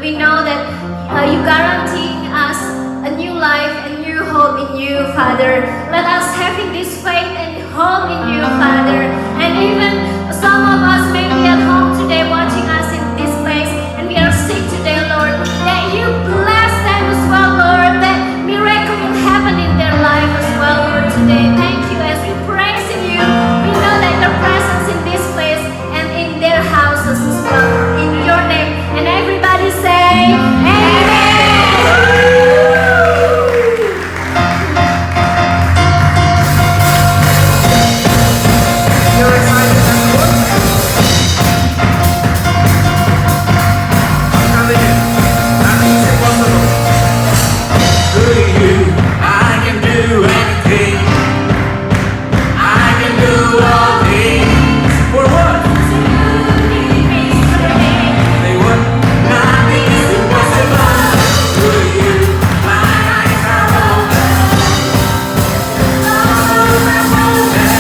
We know that you guaranteeing us a new life, a new hope in you, Father. Let us having this faith and hope in you, Father. And even some of us may be at home today watching us in this place, and we are sick today, Lord. That you bless them as well, Lord. That miracle will happen in their life as well, Lord, today. Thank you as we praise in you. We know that your presence in this place and in their houses as well. In your name. And everybody say, Amen. You're excited, everyone? Come in. Nothing's impossible. Through you, I can do anything. I can do all things. For what? Say what? Nothing is impossible. Through you, my eyes are open. All I'm open.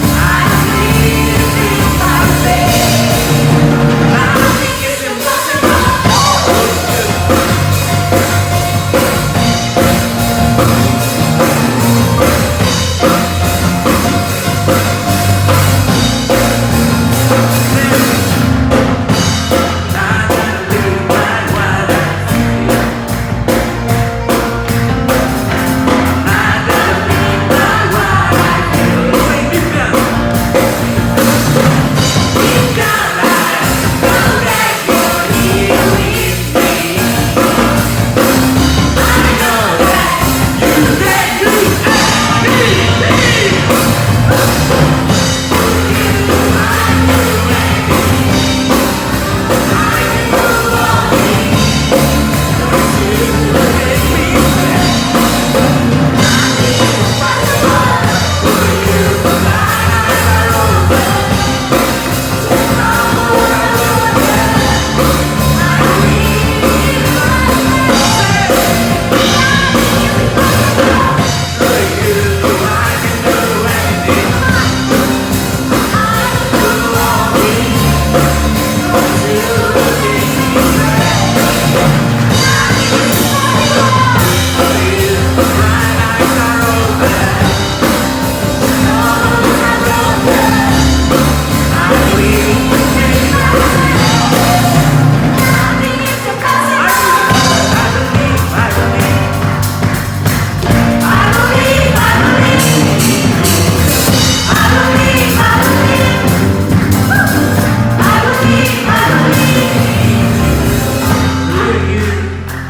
I see you in my face. Nothing is impossible. Not gonna live by what I feel. Not gonna live by what I feel. Say deep down. Deep down, I know that you're here with me. I know that you can do anything.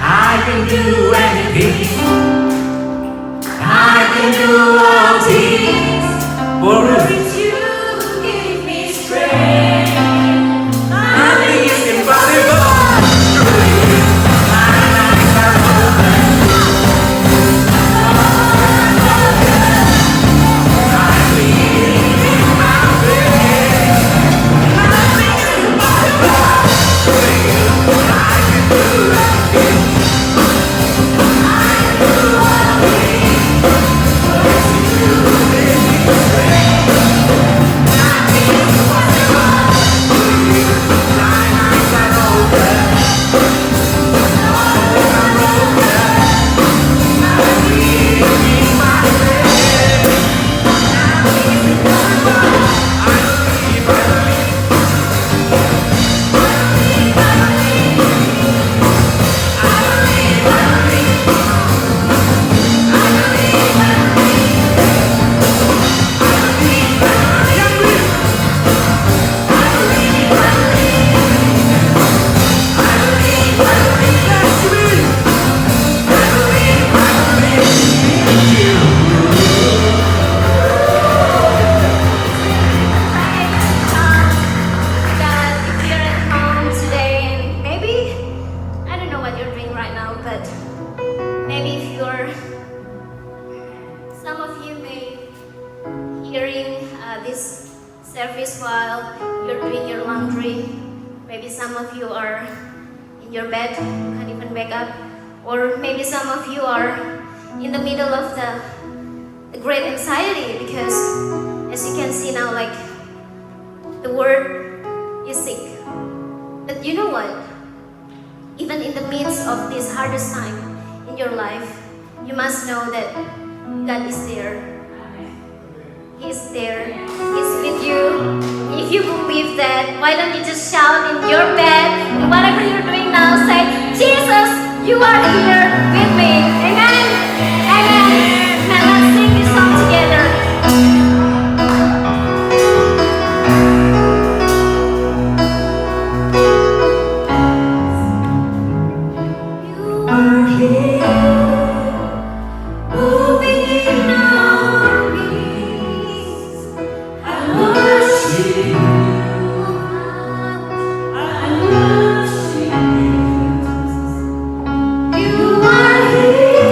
I can do anything. I can do all things. For you give me strength. Nothing is impossible. Through you, my eyes are open. I believe in my faith. Nothing is impossible. Through you, I can do anything. If you're at home today, and maybe I don't know what you're doing right now, but maybe if you're, some of you may hearing this service while you're doing your laundry. Maybe some of you are in your bed, you can't even wake up, or maybe some of you are in the middle of the great anxiety because, as you can see now, like the word is sick. But you know what? even in the midst of this hardest time in your life, you must know that God is there. He is there. He's with you. If you believe that, why don't you just shout in your bed and whatever you're doing now, say, Jesus, you are here with me. Amen. Amen. Now let's sing this song together. You are here, moving in our midst. I worship you. I worship you. You are here.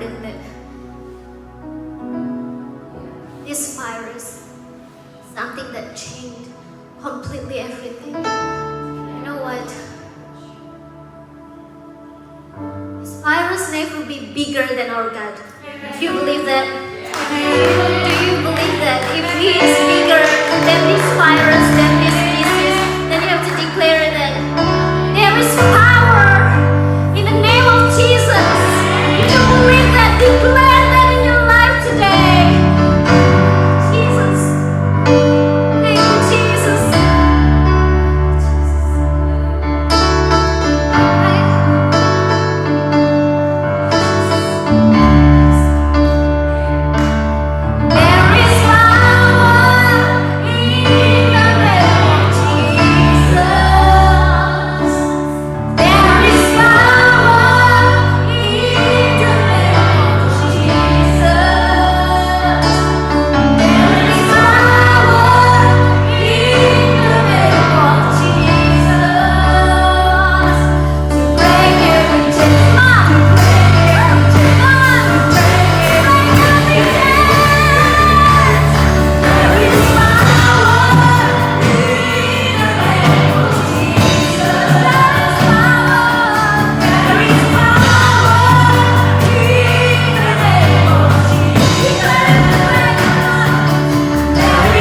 than that. This virus, something that changed completely everything. You know what? This virus never be bigger than our God. Do you believe that? Do you believe that if He is bigger than this virus, than this disease, then you have to declare that there is power in the name of Jesus. If you believe that, declare that in your life today. Jesus. Thank you, Jesus. There is power in the name of Jesus. There is power in the name of Jesus. There is power in the name of Jesus to break every chain. Come on, break every chain. Come on, break every chain. There is power in the name of Jesus. There is power in the name of Jesus. There is power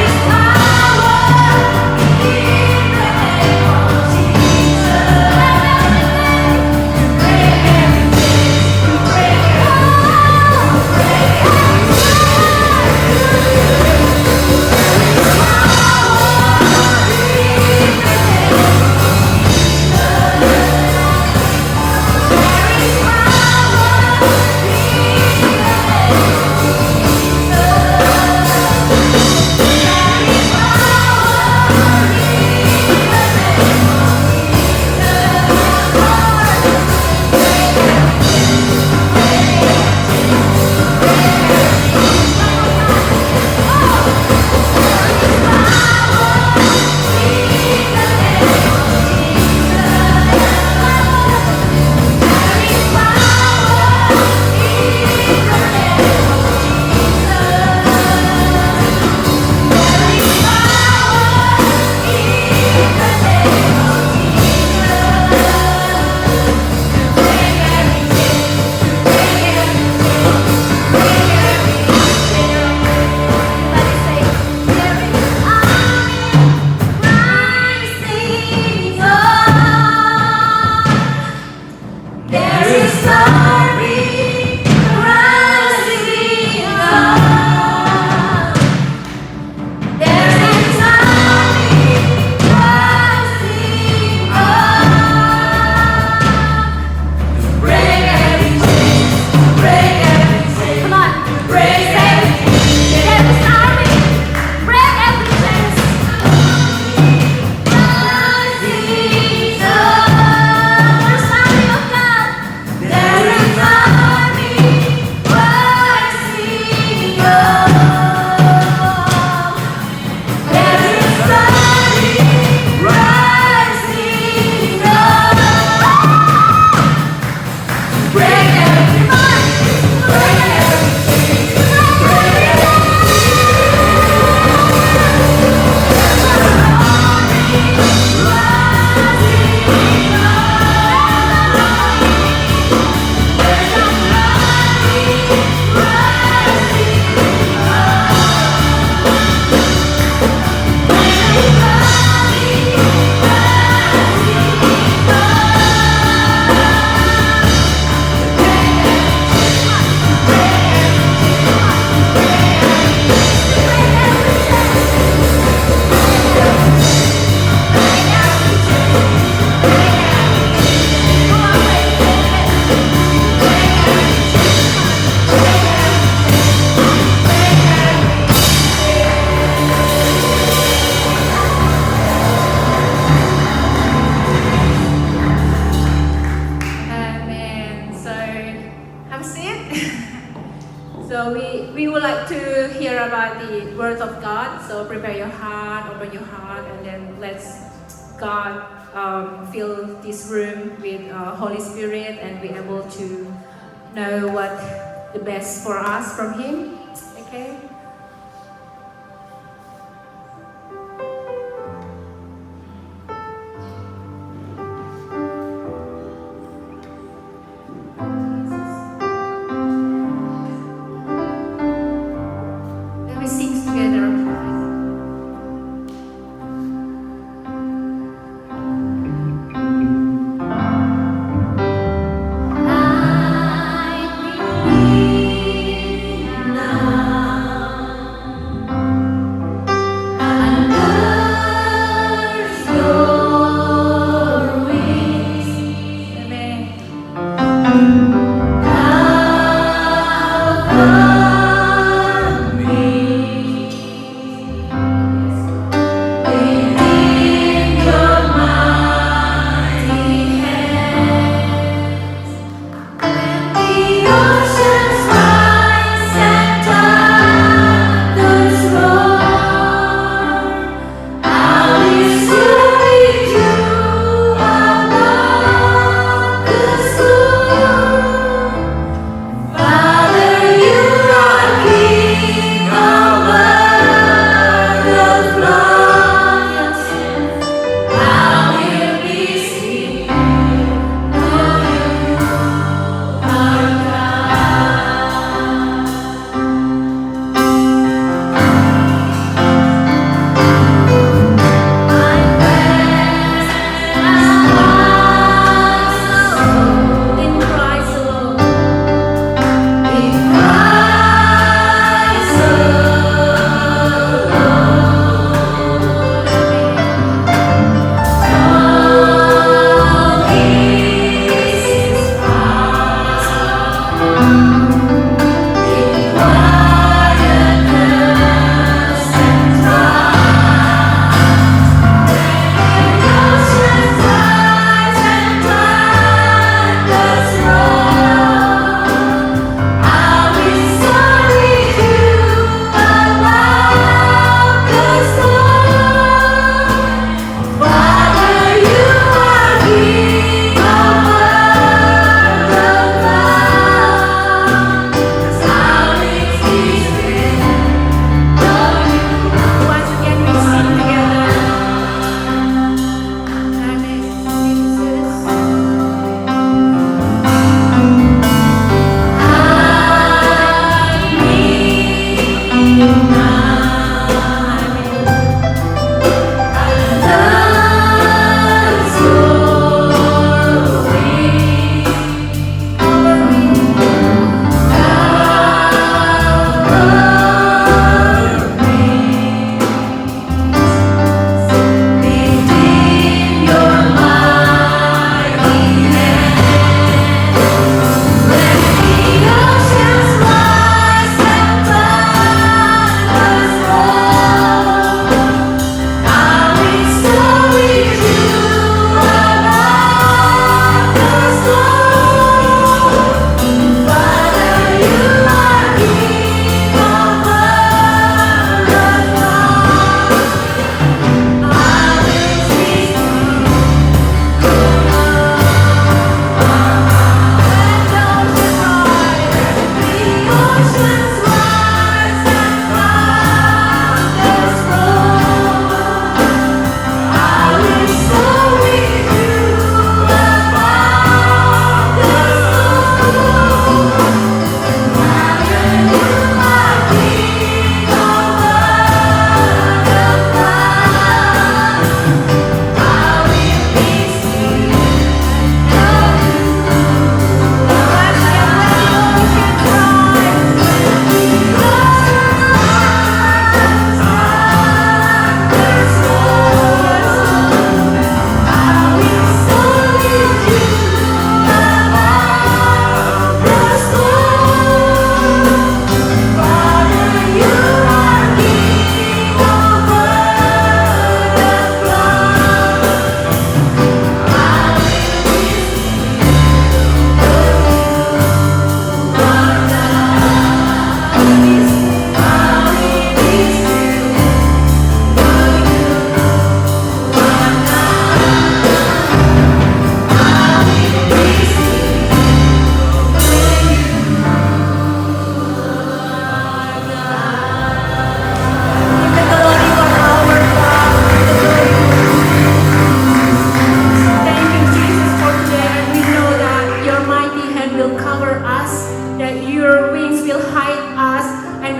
in the name of There is army rising up. There is army rising up. Break every chain, break every chain. Come on, break every chain. There is army, break every chain. Rising up. There's army of God. There is army rising up. There is army rising up. Break every chain, break every chain, break every Amen. So, have a seat. So we would like to hear about the Word of God. So prepare your heart, open your heart, and then let's God fill this room with Holy Spirit and be able to know what the best for us from Him. Okay. Let me sing together. I believe now.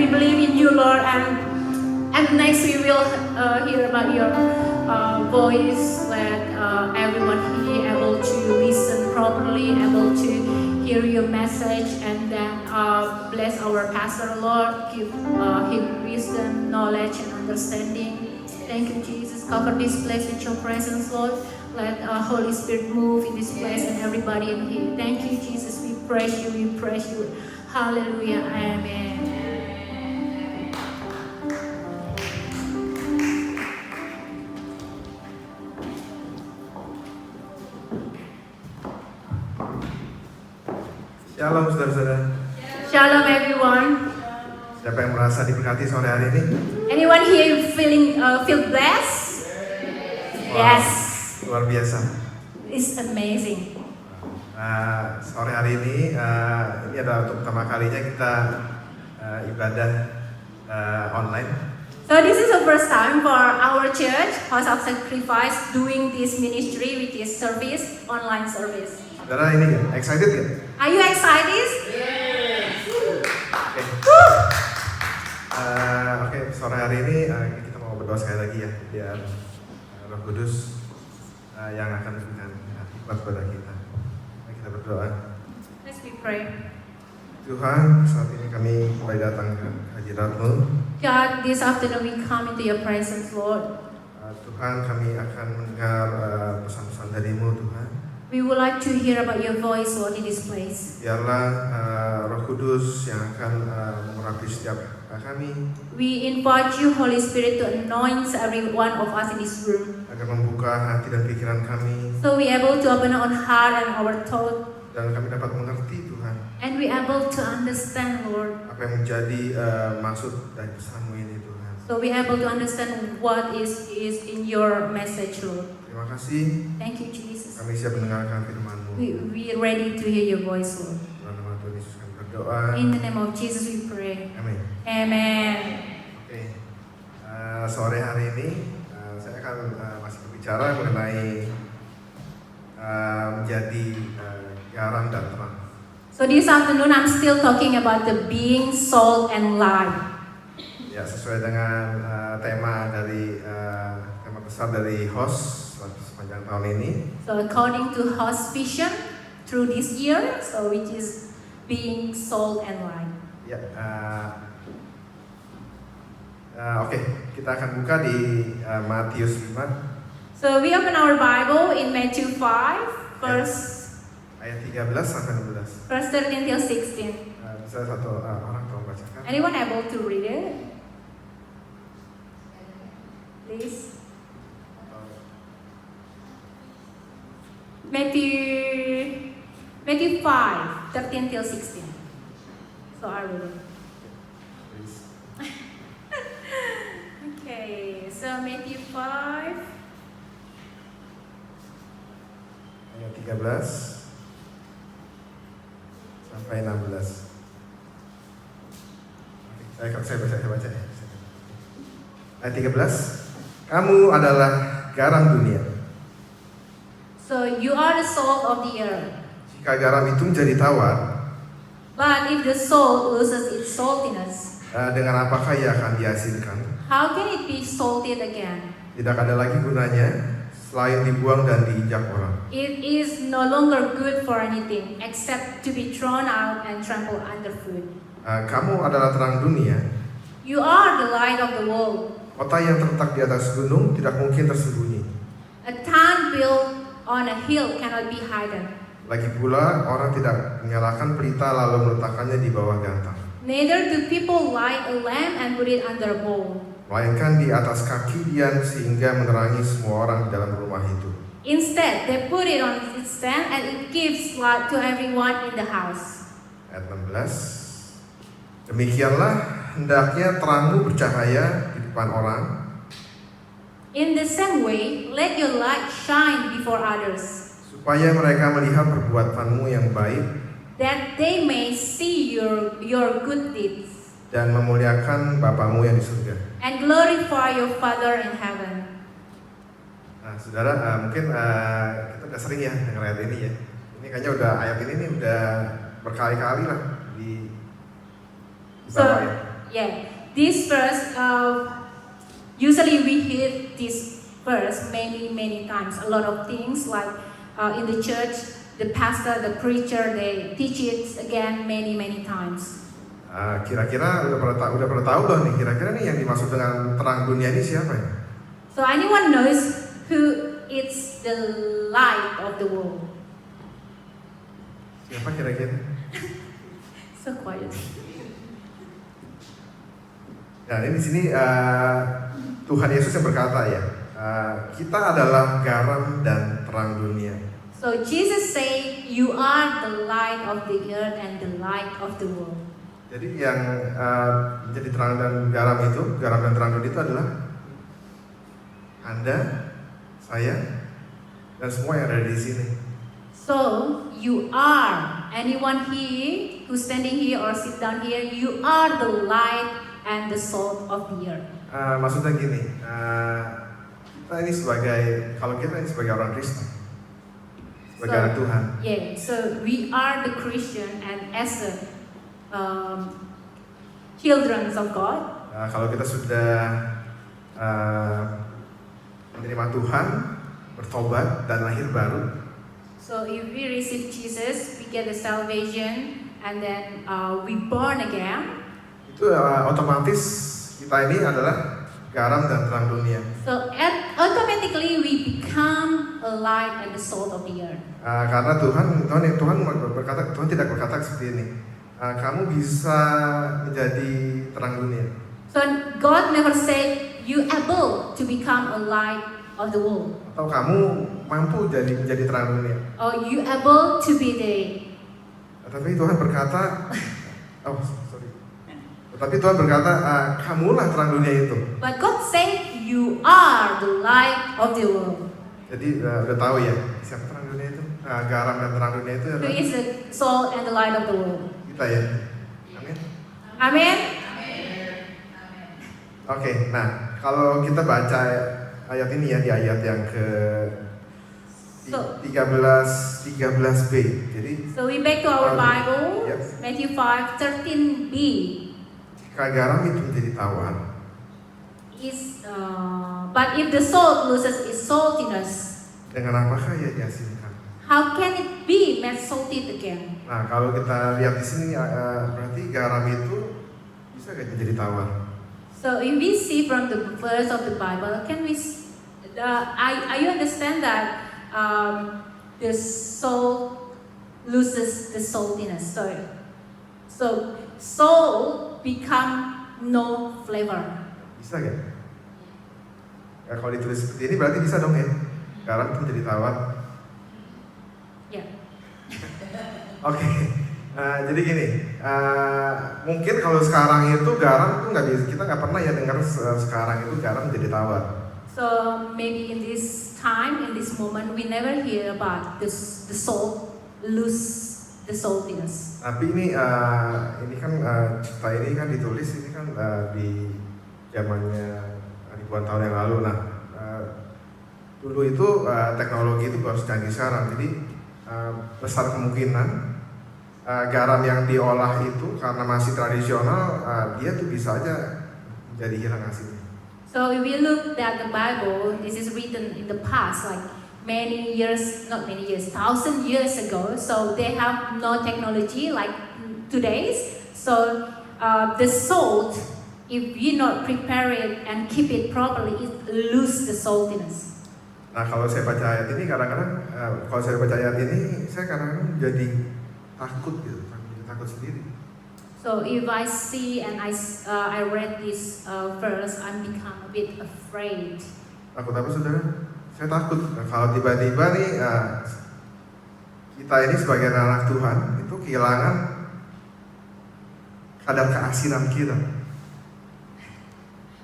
we believe in you, Lord, and next we will hear about your voice. Let everyone here able to listen properly, able to hear your message, and then bless our pastor, Lord. Give him wisdom, knowledge, and understanding. Thank you, Jesus. Cover this place with your presence, Lord. Let Holy Spirit move in this place and everybody in here. Thank you, Jesus. We praise you. We praise you. Hallelujah. Amen. Shalom saudara-saudara. Shalom, everyone. Siapa yang merasa diberkati sore hari ini? Anyone here feel blessed? Yes. Luar biasa. It's amazing. Sore hari ini adalah untuk pertama kalinya kita ibadah online. So this is the first time for our church, House of Sacrifice, doing this ministry, which is service, online service. Saudara ini excited gak? Are you excited? Oke, sore hari ini kita mau berdoa sekali lagi ya, biar Roh Kudus yang akan memberikan hikmat kepada kita. Mari kita berdoa. Let's be pray. Tuhan, saat ini kami kembali datang ke hadirat-Mu. God, this afternoon we come into your presence, Lord. Tuhan, kami akan mendengar pesan-pesan dari-Mu, Tuhan. We would like to hear about your voice, Lord, in this place. Biarlah Roh Kudus yang akan mengurapi setiap kami. We invite you, Holy Spirit, to anoint every one of us in this room. Agar membuka hati dan pikiran kami. So we able to open our heart and our thought. Dan kami dapat mengerti, Tuhan. And we able to understand, Lord. Apa yang menjadi maksud dari pesan-Mu ini, Tuhan. So we able to understand what is in your message, Lord. Terima kasih. Thank you, Jesus. Kami siap mendengarkan firman-Mu. We ready to hear your voice, Lord. Dalam nama Tuhan Yesus kami berdoa. In the name of Jesus we pray. Amin. Amen. Oke. Sore hari ini saya akan masih berbicara mengenai menjadi garam dan terang. So this afternoon I'm still talking about the being salt and light. Ya, sesuai dengan tema dari tema besar dari host sepanjang tahun ini. So according to host vision through this year, so which is being salt and light. Ya, oke, kita akan buka di Matius 5 So we open our Bible in Matthew 5, verse ayat 13 sampai 16. 13 till 16. Bisa satu orang tolong bacakan. Anyone able to read it? Please. Matthew 5, 13 till 16. So I read it. Please. Okay, so Matthew 5. Ayat 13 sampai 16. Saya baca ya. Ayat 13. Kamu adalah garam dunia. So you are the salt of the earth. Jika garam itu menjadi tawar, But if the salt loses its saltiness, dengan apakah ia akan dihasilkan? how can it be salted again? Tidak ada lagi gunanya selain dibuang dan diinjak orang. It is no longer good for anything except to be thrown out and trampled underfoot. Kamu adalah terang dunia. You are the light of the world. Kota yang terletak di atas gunung tidak mungkin tersembunyi. A town built on a hill cannot be hidden. Lagi pula orang tidak menyalakan pelita lalu meletakkannya di bawah gantang, Neither do people light a lamp and put it under a bowl. melainkan di atas kaki dian sehingga menerangi semua orang di dalam rumah itu. Instead, they put it on its stand and it gives light to everyone in the house. Ayat 16. Demikianlah hendaknya terangmu bercahaya di depan orang, In the same way, let your light shine before others, supaya mereka melihat perbuatanmu yang baik that they may see your good deeds dan memuliakan Bapamu yang di surga. and glorify your Father in heaven. Nah, saudara, mungkin kita udah sering ya dengar ayat ini ya. Ini kayaknya udah ayat ini nih udah berkali-kali lah di So, bawah ya. Yeah, this verse, usually we hear this verse many times. A lot of things like in the church, the pastor, the preacher, they teach it again many times. Kira-kira udah pernah tahu loh nih, kira-kira nih yang dimaksud dengan terang dunia ini siapa ya? So anyone knows who is the light of the world? Siapa kira-kira? So quiet. Nah ini di sini Tuhan Yesus yang berkata ya, kita adalah garam dan terang dunia. So Jesus said, "You are the light of the earth and the light of the world." Jadi yang menjadi terang dan garam itu, garam dan terang dunia itu adalah Anda, saya, dan semua yang ada di sini. So you are anyone here who's standing here or sit down here. You are the light and the salt of the earth. Maksudnya gini, kita ini kalau kita ini sebagai orang Kristen, sebagai anak Tuhan. Yeah, so we are the Christian and as a children of God. Kalau kita sudah menerima Tuhan, bertobat dan lahir baru. So if we receive Jesus, we get the salvation and then we born again. Itu otomatis kita ini adalah garam dan terang dunia. So automatically we become a light and the salt of the earth. Karena Tuhan tidak berkata seperti ini. Kamu bisa menjadi terang dunia. So God never said you able to become a light of the world. Atau kamu mampu menjadi terang dunia. Or you able to be the. Tapi Tuhan berkata, Tapi Tuhan berkata, kamulah terang dunia itu. But God said you are the light of the world. Jadi udah tahu ya siapa terang dunia itu? Garam dan terang dunia itu Who adalah is the salt and the light of the world? kita ya. Amin. Amen. Oke, nah kalau kita baca ayat ini ya di ayat yang ke 13b. Jadi So we back to our Bible, Yes. Matthew 5:13b. jika garam itu menjadi tawar, But if the salt loses its saltiness, dengan apakah ia diasinkan? how can it be made salty again? Nah, kalau kita lihat di sini berarti garam itu bisa nggak menjadi tawar? So if we see from the verse of the Bible, you understand that the salt loses the saltiness. So salt become no flavor. Bisa nggak? Ya, kalau ditulis seperti ini berarti bisa dong ya? Garam itu menjadi tawar. Yeah. Oke. Jadi gini, mungkin kalau sekarang itu garam itu kita nggak pernah ya dengar sekarang itu garam menjadi tawar. So maybe in this time, in this moment, we never hear about the salt lose the saltiness. Tapi ini kan cerita ini kan ditulis ini kan di zamannya ribuan tahun yang lalu. Nah, dulu itu teknologi itu baru canggih sekarang, jadi besar kemungkinan garam yang diolah itu karena masih tradisional, dia tuh bisa aja jadi hilang hasilnya. So if we look at the Bible, this is written in the past, like not many years, 1,000 years ago. So they have no technology like today's. So the salt, if you not prepare it and keep it properly, it lose the saltiness. Nah, kalau saya baca ayat ini kadang-kadang, saya kadang-kadang jadi takut gitu, takut sendiri. So if I see and I read this verse, I become a bit afraid. Takut apa saudara? Saya takut kalau tiba-tiba nih kita ini sebagai anak Tuhan itu kehilangan kadar keasinan kita.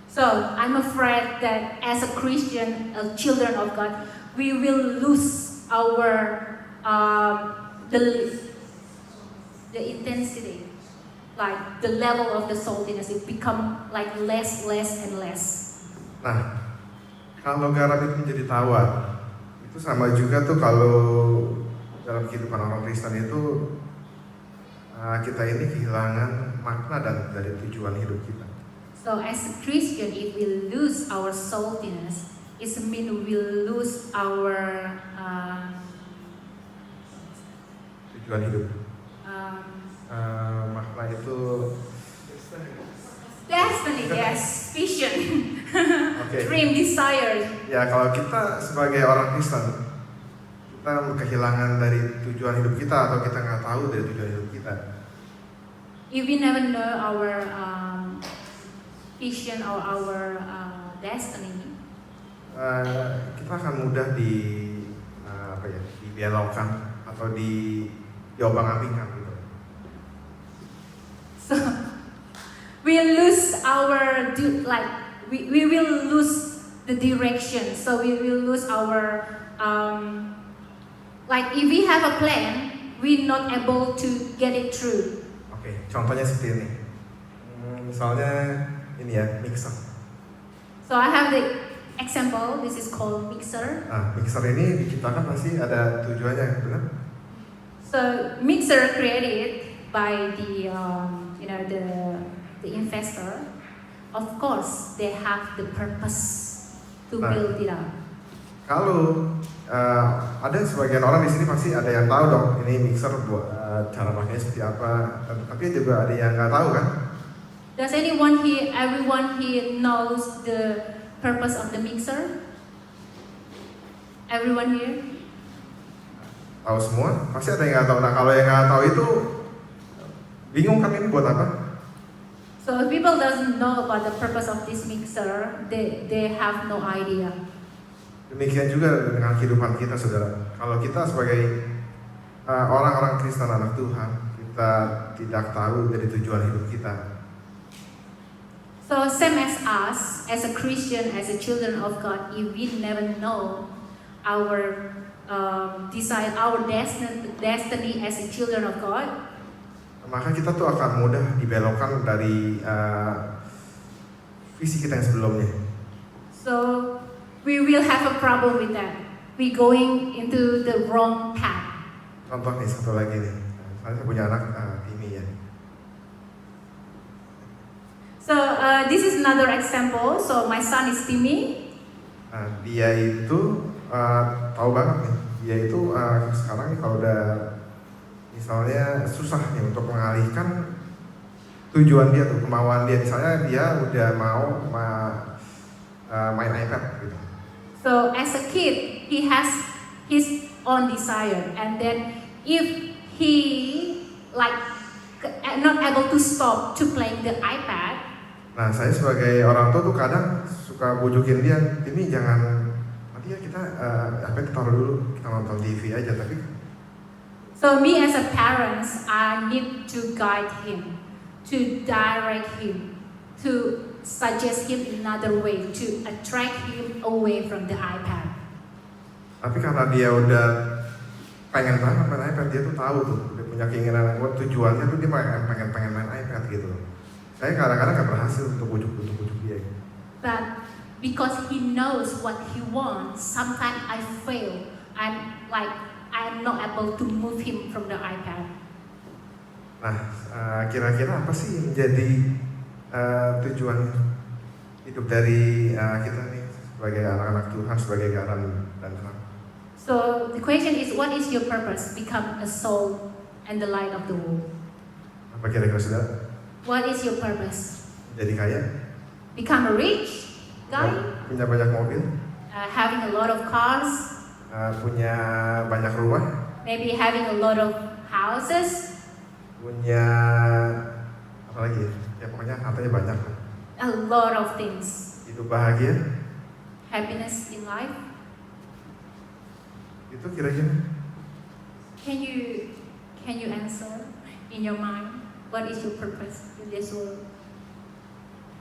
So I'm afraid that as a Christian, children of God, we will lose our the intensity, like the level of the saltiness. It become like less and less. Nah, kalau garam itu menjadi tawar, itu sama juga tuh kalau dalam kehidupan orang Kristen itu kita ini kehilangan makna dan dari tujuan hidup kita. So as a Christian, if we lose our saltiness, it means we lose our Tujuan hidup. um, Makna itu destiny, yes, vision, oke. dream, desire. Ya kalau kita sebagai orang Kristen, kita kehilangan dari tujuan hidup kita atau kita nggak tahu dari tujuan hidup kita. If we never know our vision or our destiny, Kita akan mudah dibelokkan atau diobang-abingkan gitu. so we lose our we will lose the direction. So we will lose our like if we have a plan, we're not able to get it through. Oke, contohnya seperti ini. Misalnya ini ya, mixer. So I have the example. This is called mixer. Nah, mixer ini diciptakan pasti ada tujuannya, benar? So mixer created by the the investor. Of course, they have the purpose to Nah. build it up. Kalau ada sebagian orang di sini pasti ada yang tahu dong, ini mixer buat cara pakainya seperti apa. Tapi juga ada yang nggak tahu kan? Does everyone here knows the purpose of the mixer? Everyone here? Tahu semua? Pasti ada yang nggak tahu. Nah kalau yang nggak tahu itu bingung kan ini buat apa? So if people doesn't know about the purpose of this mixer, they have no idea. Demikian juga dengan kehidupan kita, saudara. Kalau kita sebagai orang-orang Kristen anak Tuhan, kita tidak tahu dari tujuan hidup kita. So same as us, as a Christian, as a children of God, if we never know our desire, our destiny as a children of God, Maka kita tuh akan mudah dibelokkan dari visi kita yang sebelumnya. so we will have a problem with that. We going into the wrong path. Contoh nih, satu lagi nih. Saya punya anak Timmy ya. So this is another example. So my son is Timmy. Dia itu tahu banget nih. Dia itu sekarang nih kalau udah misalnya susah nih untuk mengalihkan tujuan dia tuh, kemauan dia. Misalnya dia udah mau main iPad gitu. So as a kid, he has his own desire, and then if he not able to stop to playing the iPad. Nah, saya sebagai orang tua tuh kadang suka bujukin dia, ini jangan nanti ya kita iPad taruh dulu, kita nonton TV aja. Tapi So me as a parents, I need to guide him, to direct him, to suggest him another way, to attract him away from the iPad. Tapi karena dia udah pengen banget main iPad, dia tuh tahu tuh, dia punya keinginan, tujuannya tuh dia pengen main iPad gitu. Saya kadang-kadang gak berhasil untuk bujuk dia. But because he knows what he wants, sometimes I fail. I'm not able to move him from the iPad. Nah, kira-kira apa sih yang menjadi tujuan hidup dari kita nih sebagai anak-anak Tuhan, sebagai garam dan terang? So the question is, what is your purpose? Become a soul and the light of the world. Apa kira-kira saudara? What is your purpose? Jadi kaya? Become a rich guy? Punya banyak mobil? Having a lot of cars? Punya banyak rumah? Maybe having a lot of houses? Punya apa lagi ya? Ya pokoknya hartanya banyak lah. A lot of things. Hidup bahagia? Happiness in life? Itu kira-kira? Can you answer in your mind? What is your purpose in this world?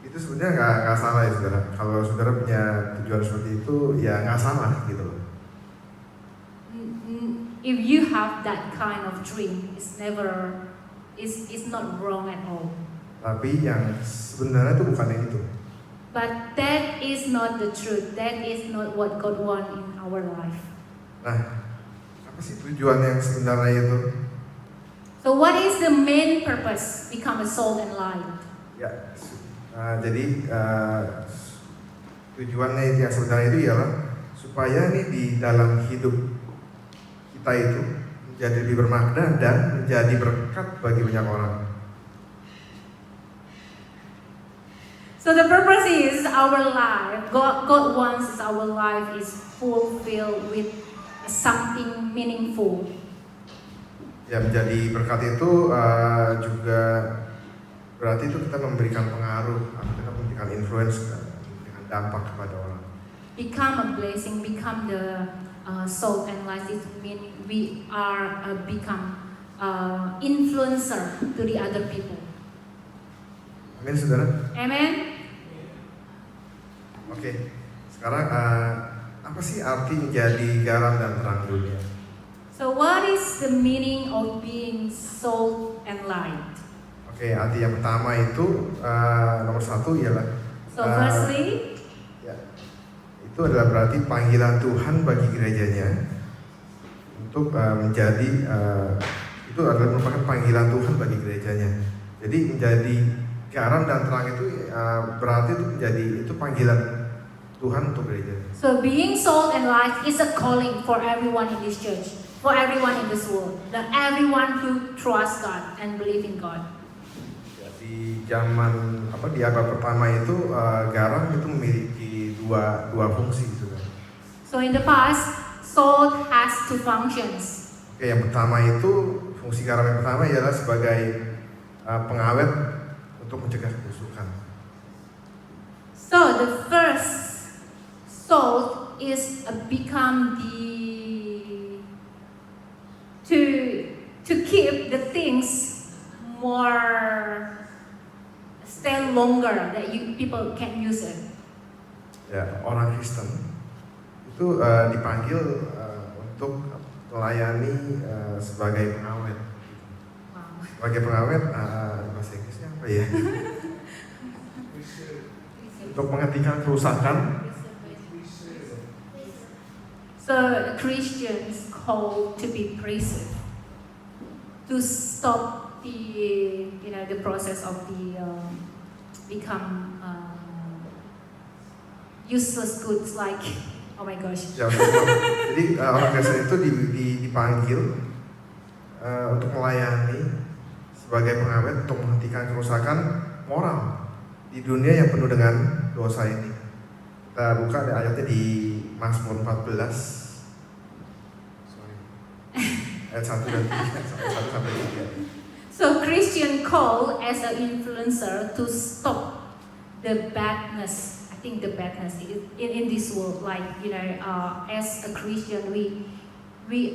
Itu sebenarnya nggak salah ya saudara. Kalau saudara punya tujuan seperti itu, ya nggak salah gitu loh. If you have that kind of dream, it's not wrong at all. Tapi yang sebenarnya itu bukan yang itu. But that is not the truth. That is not what God wants in our life. Nah, apa sih tujuan yang sebenarnya itu? So what is the main purpose become a salt and light? Ya, jadi tujuannya yang sebenarnya itu ialah supaya nih di dalam hidup kita itu menjadi lebih bermakna dan menjadi berkat bagi banyak orang. So the purpose is our life. God wants our life is fulfilled with something meaningful. Ya, menjadi berkat itu juga berarti itu kita memberikan pengaruh, kita memberikan influence, memberikan dampak kepada orang. Become a blessing, become the salt and light. It means we are become influencer to the other people. Amin, saudara. Amen. Oke, sekarang apa sih arti menjadi garam dan terang dunia? So what is the meaning of being salt and light? Oke, arti yang pertama itu nomor satu ialah So firstly, ya, itu adalah berarti panggilan Tuhan bagi gerejanya untuk menjadi itu adalah merupakan panggilan Tuhan bagi gerejanya. Jadi menjadi garam dan terang itu berarti itu panggilan Tuhan untuk gerejanya. so being salt and light is a calling for everyone in this church, for everyone in this world, that everyone who trusts God and believe in God. Ya, di zaman di abad pertama itu garam itu memiliki dua fungsi gitu kan. So in the past, salt has two functions. Oke, yang pertama itu fungsi garam yang pertama ialah sebagai pengawet untuk mencegah kebusukan. So the first salt is become to keep the things more stay longer that people can use it. Ya, orang Kristen itu dipanggil untuk melayani sebagai pengawet. Wow. Sebagai pengawet, bahasa Inggrisnya apa ya? Untuk menghentikan kerusakan. So Christians called to be priest, to stop the process of the become useless goods like oh my gosh. Ya, jadi orang Kristen itu dipanggil untuk melayani sebagai pengawet untuk menghentikan kerusakan moral di dunia yang penuh dengan dosa ini. Kita buka ada ayatnya di Mazmur 14. Sorry. Ayat 1 dan 3 sampai 3. So Christian call as an influencer to stop the badness. I think the badness in this world, like as a Christian we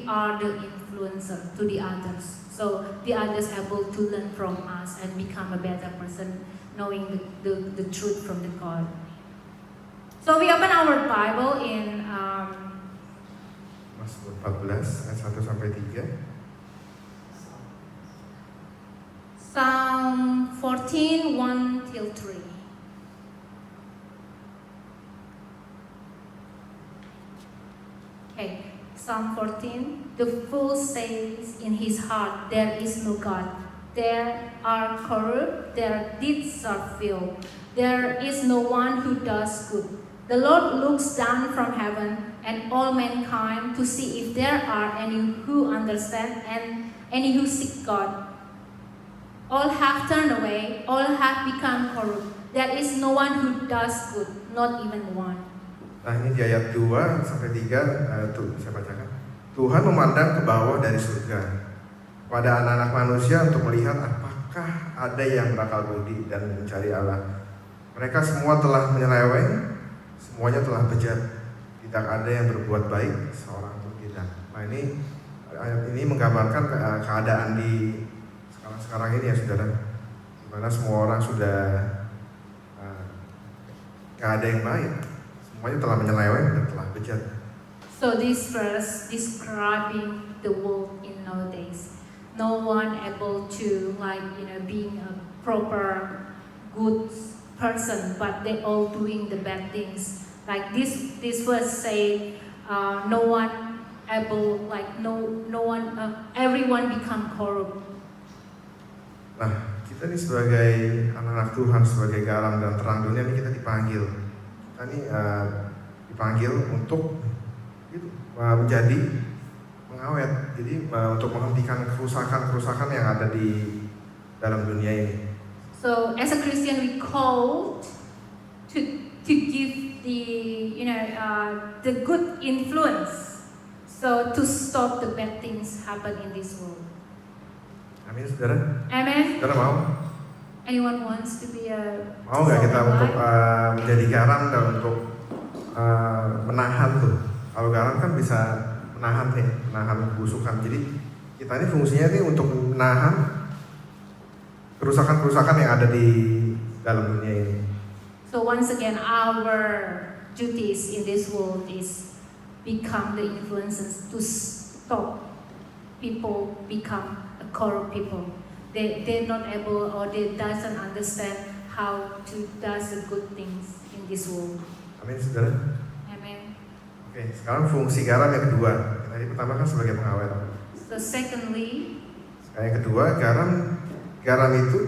are the influencer to the others. So the others able to learn from us and become a better person, knowing the truth from the God. So we open our Bible in Mazmur 14 ayat 1 sampai 3. Psalm 14, 1 till 3. Okay, Psalm 14. The fool says in his heart, there is no God. There are corrupt, their deeds are filth. There is no one who does good. The Lord looks down from heaven and all mankind to see if there are any who understand and any who seek God. All have turned away, all have become corrupt. There is no one who does good, not even one. Nah, ini di ayat 2 sampai 3 tuh saya bacakan. Tuhan memandang ke bawah dari surga pada anak-anak manusia untuk melihat apakah ada yang berakal budi dan mencari Allah. Mereka semua telah menyeleweng, semuanya telah bejat. Tidak ada yang berbuat baik, seorang pun tidak. Nah, ini ayat ini menggambarkan keadaan di sekarang ini ya saudara, dimana semua orang sudah gak ada yang baik, semuanya telah menyeleweng dan telah bejat. So this verse describing the world in nowadays. No one able to being a proper good person, but they all doing the bad things. Like this verse say, no one able no one everyone become corrupt. Nah, kita nih sebagai anak-anak Tuhan, sebagai garam dan terang dunia ini kita dipanggil. Kita nih dipanggil untuk menjadi pengawet. Jadi untuk menghentikan kerusakan-kerusakan yang ada di dalam dunia ini. So as a Christian, we called to give the good influence. So to stop the bad things happen in this world. Amin, saudara. Amen. Saudara mau? Anyone wants to be a Mau nggak kita salt and untuk light? menjadi garam dan untuk menahan tuh? Kalau garam kan bisa menahan kebusukan. Jadi kita ini fungsinya nih untuk menahan kerusakan-kerusakan yang ada di dalam dunia ini. So once again, our duties in this world is become the influences to stop people become a corrupt people. They're not able or they doesn't understand how to does the good things in this world. Amin, saudara. Amen. Oke, sekarang fungsi garam yang kedua. Tadi pertama kan sebagai pengawet. So secondly, Yang kedua, garam itu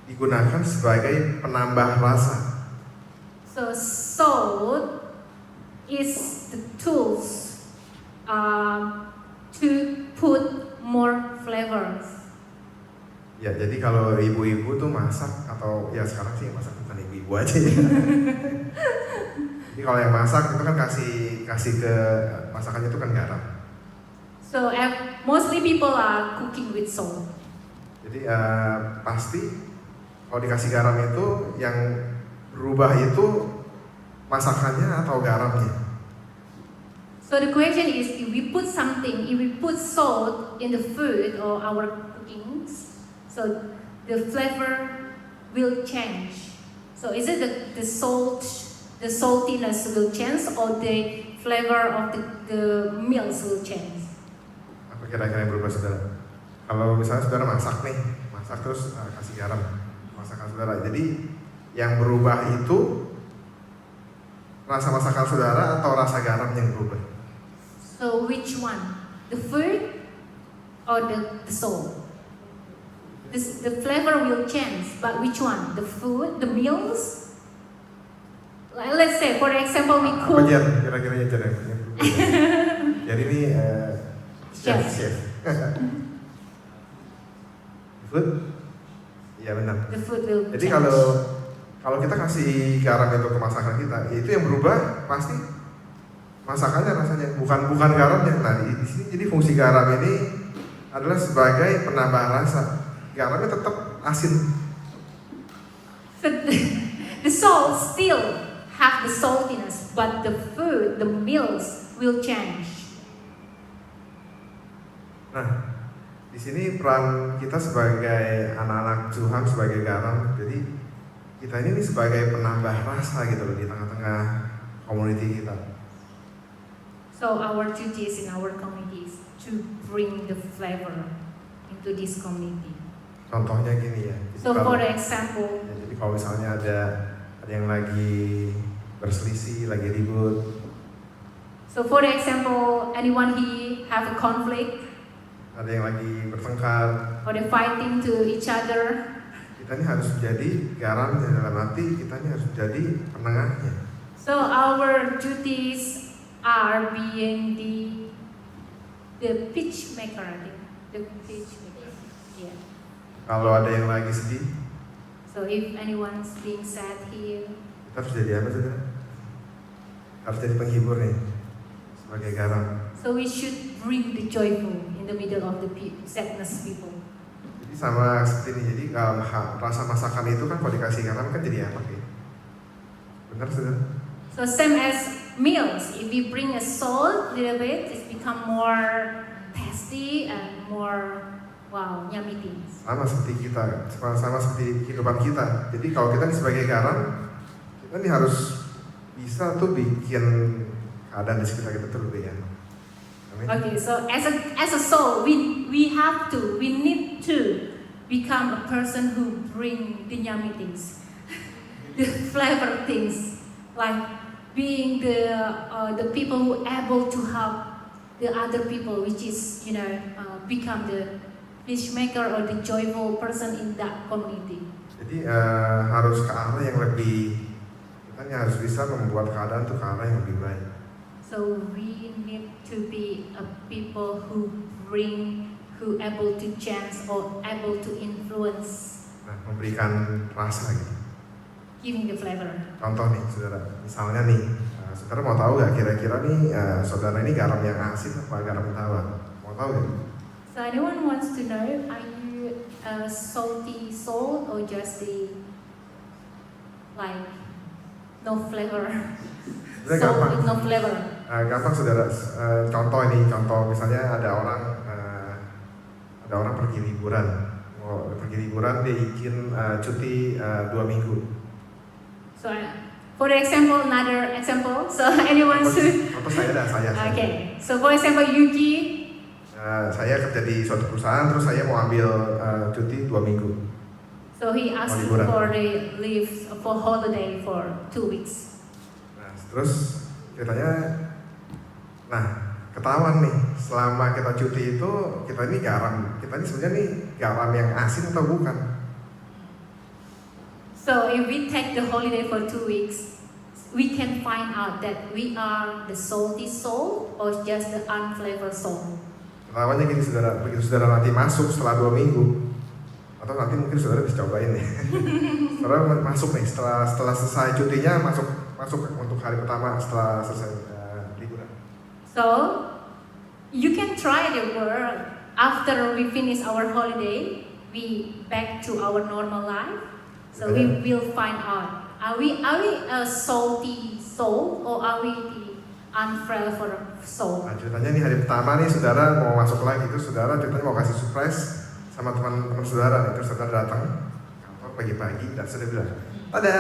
digunakan sebagai penambah rasa. so salt is the tools to put more flavors. Ya, jadi kalau ibu-ibu tuh masak atau ya sekarang sih yang masak bukan ibu-ibu aja ya. Jadi kalau yang masak itu kan kasih ke masakannya itu kan garam. So mostly people are cooking with salt. Jadi pasti kalau dikasih garam itu yang berubah itu masakannya atau garamnya. So the question is, if we put salt in the food or our cookings, so the flavor will change. So is it the saltiness will change or the flavor of the meals will change? Apa kira-kira yang berubah, saudara? Kalau misalnya saudara masak terus kasih garam masakan saudara. Jadi yang berubah itu rasa masakan saudara atau rasa garam yang berubah? So which one? The food or the salt? The flavor will change, but which one? The food, the meals? Like, let's say, for example, we Apa cook. kira-kira yang berubah? Jadi ini chef. Food? Iya benar. The food will Jadi change. kalau kita kasih garam itu ke masakan kita, itu yang berubah pasti masakannya rasanya, bukan garamnya. Nah di sini jadi fungsi garam ini adalah sebagai penambah rasa. Garamnya tetap asin. So the salt still have the saltiness, but the food, the meals will change. Nah di sini peran kita sebagai anak-anak Tuhan, sebagai garam. Jadi kita ini sebagai penambah rasa gitu loh di tengah-tengah community kita. So our duties in our communities to bring the flavor into this community. Contohnya gini ya. Jadi So for example, jadi kalau misalnya ada yang lagi berselisih, lagi ribut, anyone here have a conflict ada yang lagi bertengkar, or they fighting to each other. kita ini harus menjadi garamnya, dalam arti kita ini harus menjadi penengahnya. So our duties are being the pitch maker, I think. The pitch maker. Yeah. Kalau ada yang lagi sedih, So if anyone's being sad here, kita harus jadi apa, saudara? Harus jadi penghibur nih, sebagai garam. so we should bring the joyful in the middle of the sadness people. Jadi sama seperti ini, jadi rasa masakan itu kan kalau dikasih garam kan jadi enak ya. Benar, saudara? So same as meals, if we bring a salt little bit, it's become more tasty and more yummy things. Sama seperti kita, sama seperti kehidupan kita. Jadi kalau kita ini sebagai garam, kita ini harus bisa tuh bikin keadaan di sekitar kita tuh lebih enak. Amin. Okay, so as a soul, we need to become a person who bring the yummy things, the flavor things, like being the people who able to help the other people, which is become the peacemaker or the joyful person in that community. Jadi harus ke arah yang lebih, kita harus bisa membuat keadaan tuh ke arah yang lebih baik. So we need to be a people who able to change or able to influence, Nah, memberikan rasa gitu. giving the flavor. Contoh nih, saudara. Misalnya nih, saudara mau tahu nggak kira-kira nih saudara ini garam yang asin apa garam tawar? Mau tahu nggak? So anyone wants to know, are you a salty soul or just the like no flavor? Sebenarnya Soul gampang. with no flavor. Gampang saudara. Contoh ini, contoh misalnya ada orang pergi liburan. Mau pergi liburan dia izin cuti 2 minggu. So for example, another example. So anyone who Contoh saya. okay. So for example, Yuki. Saya kerja di suatu perusahaan, terus saya mau ambil cuti 2 minggu. So he asked liburan. for the leave for holiday for 2 weeks. Nah, terus ceritanya, ketahuan nih selama kita cuti itu kita ini sebenarnya nih garam yang asin atau bukan? So if we take the holiday for 2 weeks, we can find out that we are the salty soul or just the unflavored soul. Ketahuannya gini saudara, begitu saudara nanti masuk setelah 2 minggu, atau nanti mungkin saudara bisa cobain nih. Saudara masuk nih setelah selesai cutinya masuk untuk hari pertama setelah selesai liburan. So you can try the word after we finish our holiday, we back to our normal life. So we will find out, are we a salty soul or are we the unflavored soul? Nah, ceritanya nih hari pertama nih saudara mau masuk lagi, terus saudara ceritanya mau kasih surprise sama teman-teman saudara nih, terus saudara datang kantor pagi-pagi dan saudara bilang, tada.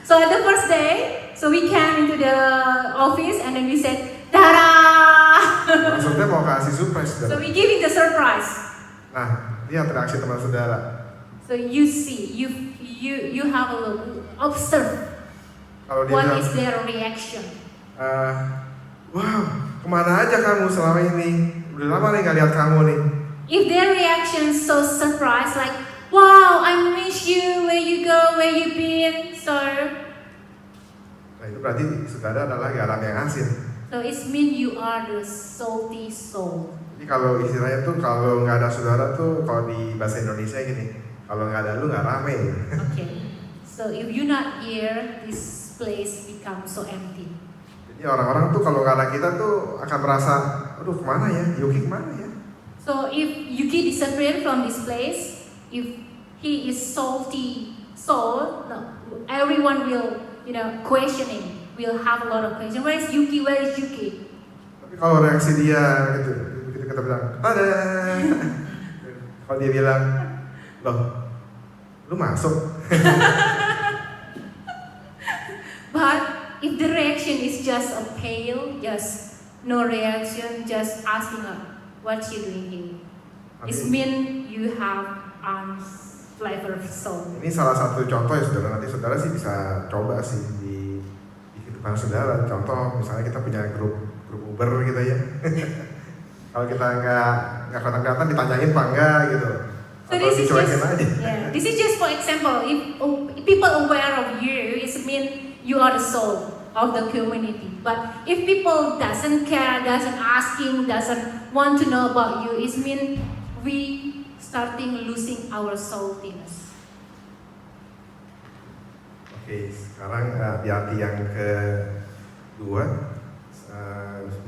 So at the first day, so we came into the office and then we said, "Tada!" Maksudnya mau kasih surprise So saudara. we giving the surprise. Nah, lihat reaksi teman saudara. So you see, you have a look, observe Kalau dia what bilang, is their reaction. wow, kemana aja kamu selama ini? Udah lama nih gak lihat kamu nih. If their reaction so surprised, like, "Wow, I miss you. Where you go? Where you been?" So Nah itu berarti saudara adalah garam yang asin. it means you are the salty soul. Jadi kalau istilahnya tuh kalau nggak ada saudara tuh kalau di bahasa Indonesia gini, kalau nggak ada lu nggak rame. Okay. So if you're not here, this place becomes so empty. Jadi orang-orang tuh kalau nggak ada kita tuh akan merasa, aduh kemana ya, Yuki kemana ya? So if Yuki disappeared from this place, if he is salty soul, no, everyone will, questioning. Will have a lot of questions. Where is Yuki? Where is Yuki? Tapi kalau reaksi dia gitu, begitu kita bilang, tada. Kalau dia bilang, loh, lu masuk. But if the reaction is just a pale, just no reaction, just asking her, what you doing here? It mean you have unflavored soul. Ini salah satu contoh ya saudara, nanti saudara sih bisa coba sih di kehidupan saudara. Contoh misalnya kita punya grup Uber gitu ya. Kalau kita nggak kelihatan ditanyain apa enggak gitu. So Atau this is dicuekin just, aja. this is just for example. If people aware of you, it mean you are the soul of the community. But if people doesn't care, doesn't asking, doesn't want to know about you, it mean we starting losing our saltiness. Oke, sekarang di arti yang kedua,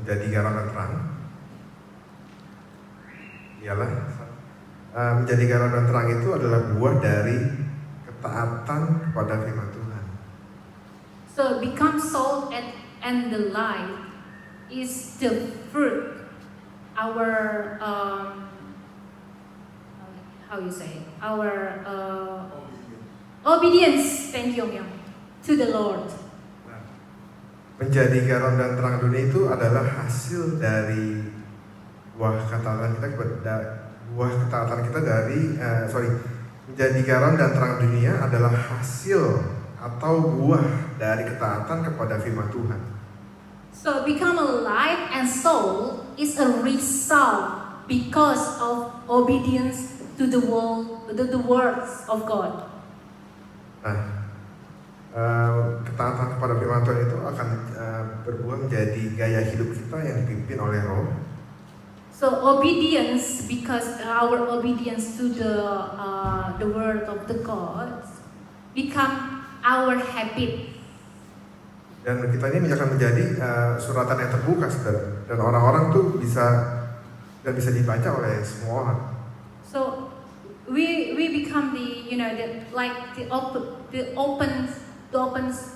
menjadi garam dan terang. Ialah menjadi garam dan terang itu adalah buah dari ketaatan kepada firman Tuhan. So become salt and the light is the fruit. Our how you say? Our obedience. Thank you, Myung, to the Lord. Menjadi garam dan terang dunia itu adalah hasil dari buah ketaatan kita menjadi garam dan terang dunia adalah hasil atau buah dari ketaatan kepada firman Tuhan. So become a light and soul is a result because of obedience to the words of God. Nah, ketaatan kepada firman Tuhan itu akan berbuah menjadi gaya hidup kita yang dipimpin oleh Roh. So obedience, because our obedience to the word of the God become our habit. Dan kita ini akan menjadi suratan yang terbuka, saudara. Dan orang-orang tuh bisa dibaca oleh semua orang. So we become the open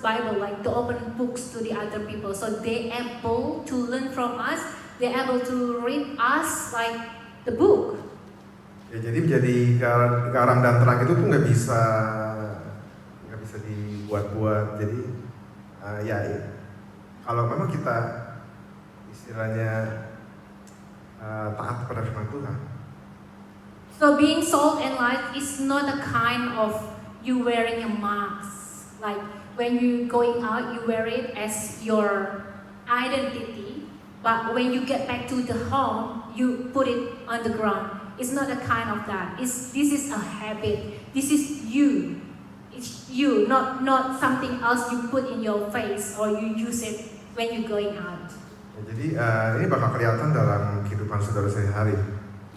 Bible, like the open books to the other people. So they able to learn from us. They able to read us like the book. Ya, jadi menjadi garam dan terang itu tuh nggak bisa dibuat-buat. Jadi kalau memang kita istilahnya taat pada firman Tuhan. So being salt and light is not a kind of you wearing a mask. Like when you going out, you wear it as your identity. But when you get back to the home, you put it on the ground. It's not a kind of that. This is a habit. This is you. It's you, not something else you put in your face or you use it when you're going out. Ya, jadi ini bakal kelihatan dalam kehidupan saudara sehari-hari.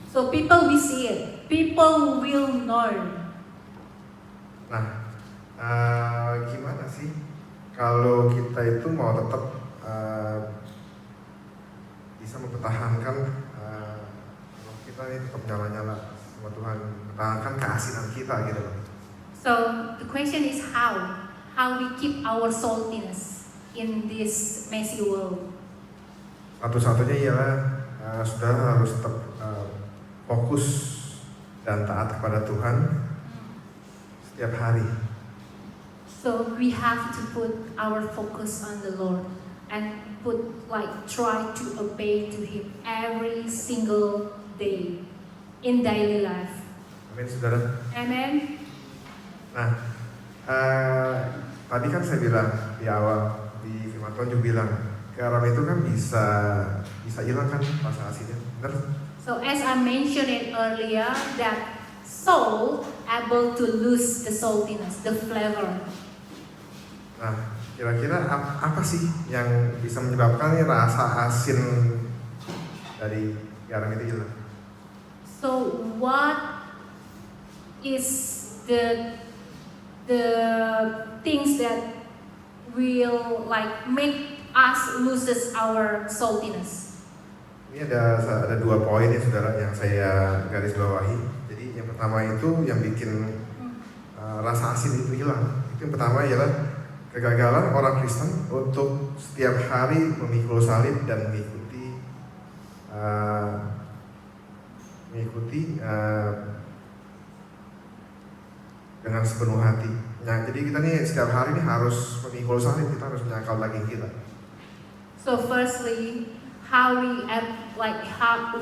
So people will see it. People will know. Nah, gimana sih kalau kita itu mau tetap bisa mempertahankan kita ini tetap nyala-nyala sama Tuhan, mempertahankan keasinan kita gitu loh. So the question is how we keep our saltiness in this messy world. Satu-satunya ialah saudara harus tetap fokus dan taat kepada Tuhan setiap hari. So we have to put our focus on the Lord and try to obey to Him every single day in daily life. Amin, saudara. Amen. Nah, tadi kan saya bilang di awal di firman Tuhan juga bilang garam itu kan bisa hilang kan rasa asinnya, benar? So as I mentioned it earlier, that salt able to lose the saltiness, the flavor. Nah, kira-kira apa sih yang bisa menyebabkan rasa asin dari garam itu hilang? So what is the things that will make us loses our saltiness? Ini ada 2 poin ya saudara yang saya garis bawahi. Jadi yang pertama itu yang bikin rasa asin itu hilang. Itu yang pertama ialah kegagalan orang Kristen untuk setiap hari memikul salib dan mengikuti dengan sepenuh hati. Nah, jadi kita nih setiap hari nih harus memikul salib, kita harus menyangkal daging kita. So firstly,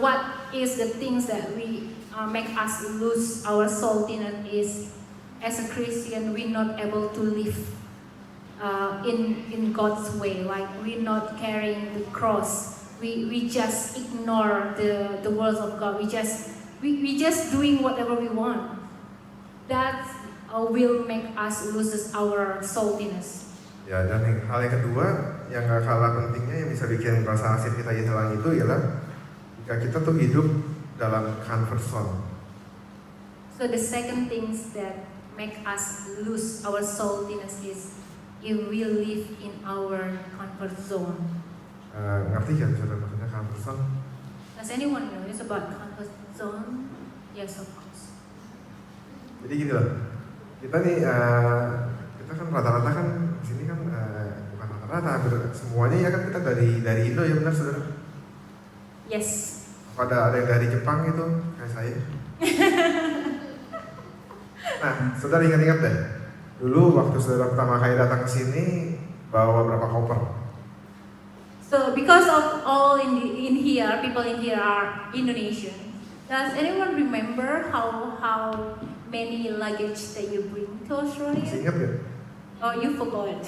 what is the things that we make us lose our saltiness is, as a Christian, we're not able to live in God's way. Like we're not carrying the cross. We just ignore the words of God. We just doing whatever we want. That will make us loses our saltiness. Ya, dan hal yang kedua yang gak kalah pentingnya yang bisa bikin rasa asin kita hilang itu ialah jika kita tuh hidup dalam comfort zone. So the second things that make us lose our saltiness is if we live in our comfort zone. Ngerti kan saudara maksudnya comfort zone? Does anyone know about comfort zone? Yes, of course. Jadi gini loh, kita nih kita kan rata-rata kan sini kan bukan rata-rata, semuanya ya kan kita dari Indo ya benar saudara? Yes. Ada yang dari Jepang gitu kayak saya. Nah, saudara ingat-ingat deh, dulu waktu saudara pertama kali datang ke sini bawa berapa koper? So because of all in here, people in here are Indonesian. Does anyone remember how many luggage that you bring to Australia? Masih ingat gak? Oh, you forgot.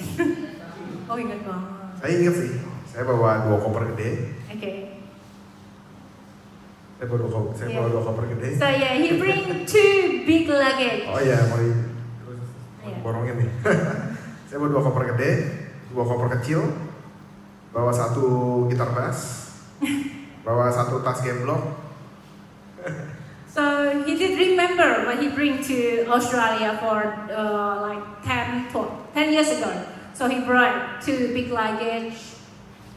Oh, ingat banget. Saya ingat sih, saya bawa 2 koper gede. Okay. Saya bawa dua koper gede. So yeah, he bring 2 big luggage. Oh iya, mau Iya. borongin nih. Saya bawa 2 koper gede, 2 koper kecil, bawa 1 gitar bass, bawa 1 tas gemblok. So he did remember what he bring to Australia for like 10 years ago. So he brought 2 big luggage,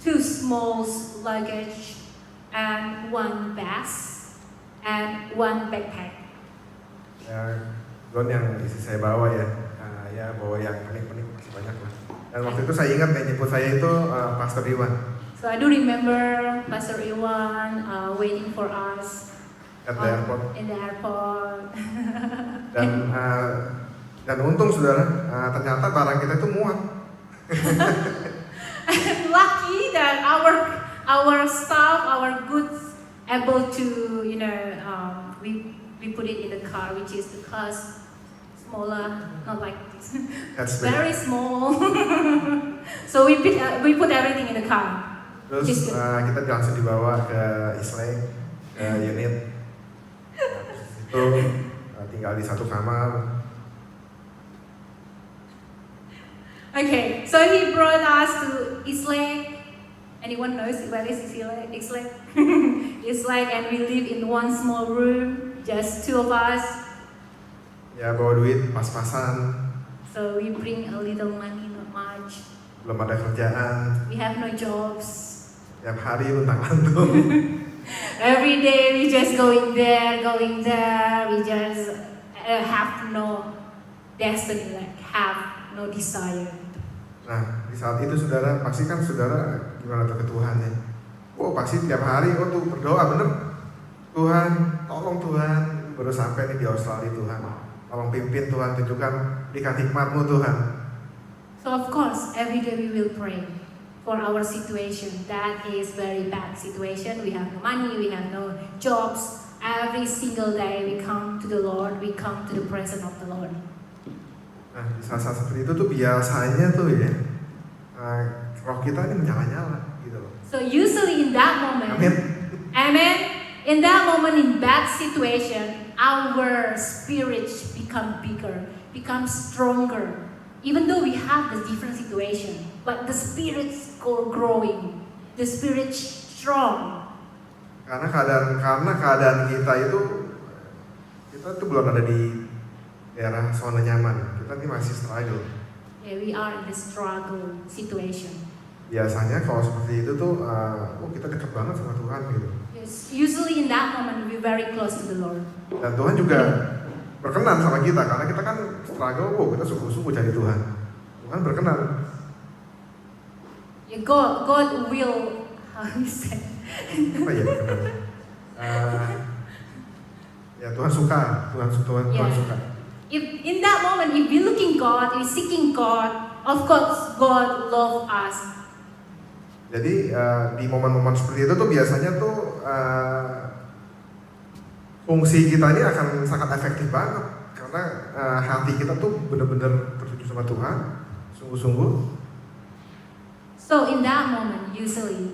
2 small luggage, and 1 bass, and 1 backpack. Ya, Don yang isi saya bawa ya, ya bawa yang pening-pening masih banyak lah. Dan waktu itu saya ingat yang jemput saya itu Pastor Iwan So I do remember Pastor Iwan waiting for us at the airport. in the airport. Dan untung saudara, ternyata barang kita itu muat. Lucky that our staff, our goods able to, we put it in the car, which is the cars smaller, not like this. That's big. Very small. So we put everything in the car. Terus Just good. kita langsung dibawa ke Islay, ke unit. Terus itu tinggal di 1 kamar. Okay, so he brought us to Islay. Anyone knows where is Islay? Islay, and we live in 1 small room, just 2 of us. Ya bawa duit pas-pasan, So we bring a little money, not much. belum ada kerjaan, We have no jobs. tiap hari luntang-lantung. Every day we just going there. We just have no destiny, like have no desire. Nah, di saat itu saudara, pasti kan saudara gimana tuh ke Tuhan ya? Oh, pasti tiap hari, tuh berdoa bener. Tuhan, tolong Tuhan, baru sampai nih di Australia Tuhan. Tolong pimpin Tuhan, tunjukkan, berikan hikmat-Mu Tuhan. So of course, every day we will pray for our situation. That is very bad situation. We have no money, we have no jobs. Every single day we come to the Lord, we come to the presence of the Lord. Nah, di saat-saat seperti itu tuh biasanya tuh ya, roh kita ini menyala-nyala gitu loh. So usually in that moment, Amin. Amen. In that moment, in bad situation, our spirits become bigger, become stronger. Even though we have the different situation, but the spirits go growing, the spirit strong. Karena keadaan kita tuh belum ada di daerah zona nyaman. Kita ini masih struggle. Yeah, we are in the struggle situation. Biasanya kalau seperti itu tuh, kita dekat banget sama Tuhan gitu. Yes, usually in that moment we're very close to the Lord. Dan Tuhan juga berkenan sama kita karena kita kan struggle, kita sungguh-sungguh cari Tuhan. Tuhan berkenan. Yeah, God will, how you say? Apa ya berkenan? Ya Tuhan suka, Tuhan Yeah. suka. If in that moment, if we're looking God, we're seeking God, of course God love us. Jadi di momen-momen seperti itu tuh biasanya tuh fungsi kita ini akan sangat efektif banget karena hati kita tuh benar-benar tertuju sama Tuhan, sungguh-sungguh. So in that moment, usually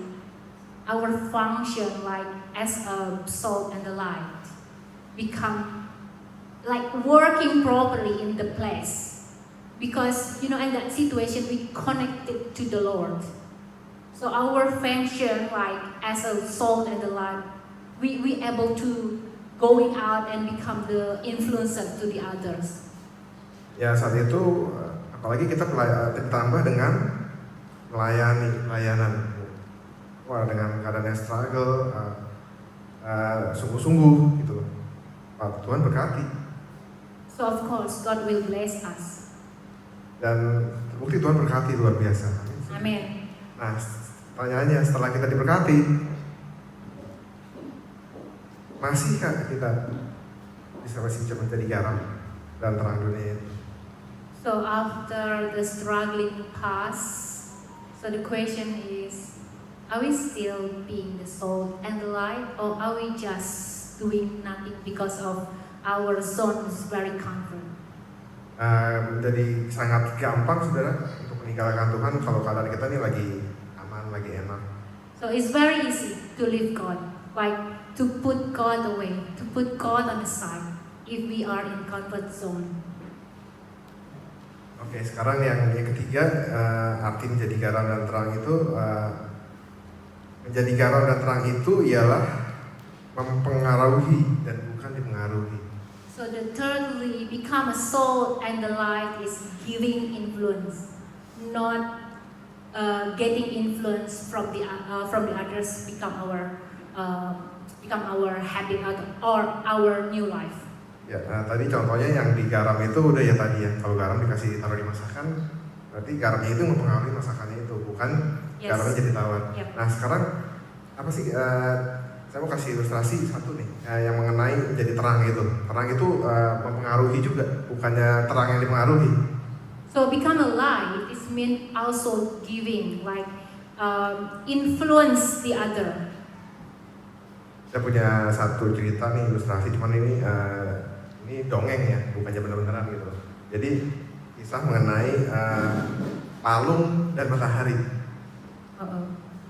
our function like as a salt and the light become like working properly in the place, because in that situation we connected to the Lord. So our function like as a salt and the light, we able to going out and become the influencer to the others. Ya saat itu apalagi kita ditambah dengan pelayanan. Wah, dengan keadaan yang struggle, sungguh-sungguh gitu loh. Tuhan berkati. So of course God will bless us. Dan terbukti Tuhan berkati luar biasa. Amen. Nah, pertanyaannya setelah kita diberkati, masihkah kita bisa menjadi garam dan terang dunia ini? So after the struggling pass, so the question is, are we still being the salt and the light, or are we just doing nothing because of our zone is very comfort? Menjadi sangat gampang saudara untuk meninggalkan Tuhan kalau keadaan kita ini lagi aman, lagi enak. So it's very easy to leave God. Like to put God away, to put God on the side if we are in comfort zone. Oke, sekarang yang ketiga, arti menjadi garam dan terang itu, menjadi garam dan terang itu ialah mempengaruhi dan bukan dipengaruhi. So the thirdly, become a salt and the light is giving influence, not getting influence from the others. Become our habit or our new life. Ya, tadi contohnya yang di garam itu udah ya tadi ya. Kalau garam dikasih taruh di masakan, berarti garamnya itu mempengaruhi masakannya itu, bukan garamnya jadi tawar. Yep. Nah sekarang apa sih? Saya mau kasih ilustrasi satu nih, yang mengenai menjadi terang itu. Terang itu mempengaruhi juga, bukannya terang yang dipengaruhi. So become a light is mean also giving, like influence the other. Saya punya satu cerita nih ilustrasi, cuman ini dongeng ya, bukannya benar-benaran gitu. Jadi kisah mengenai palung dan matahari.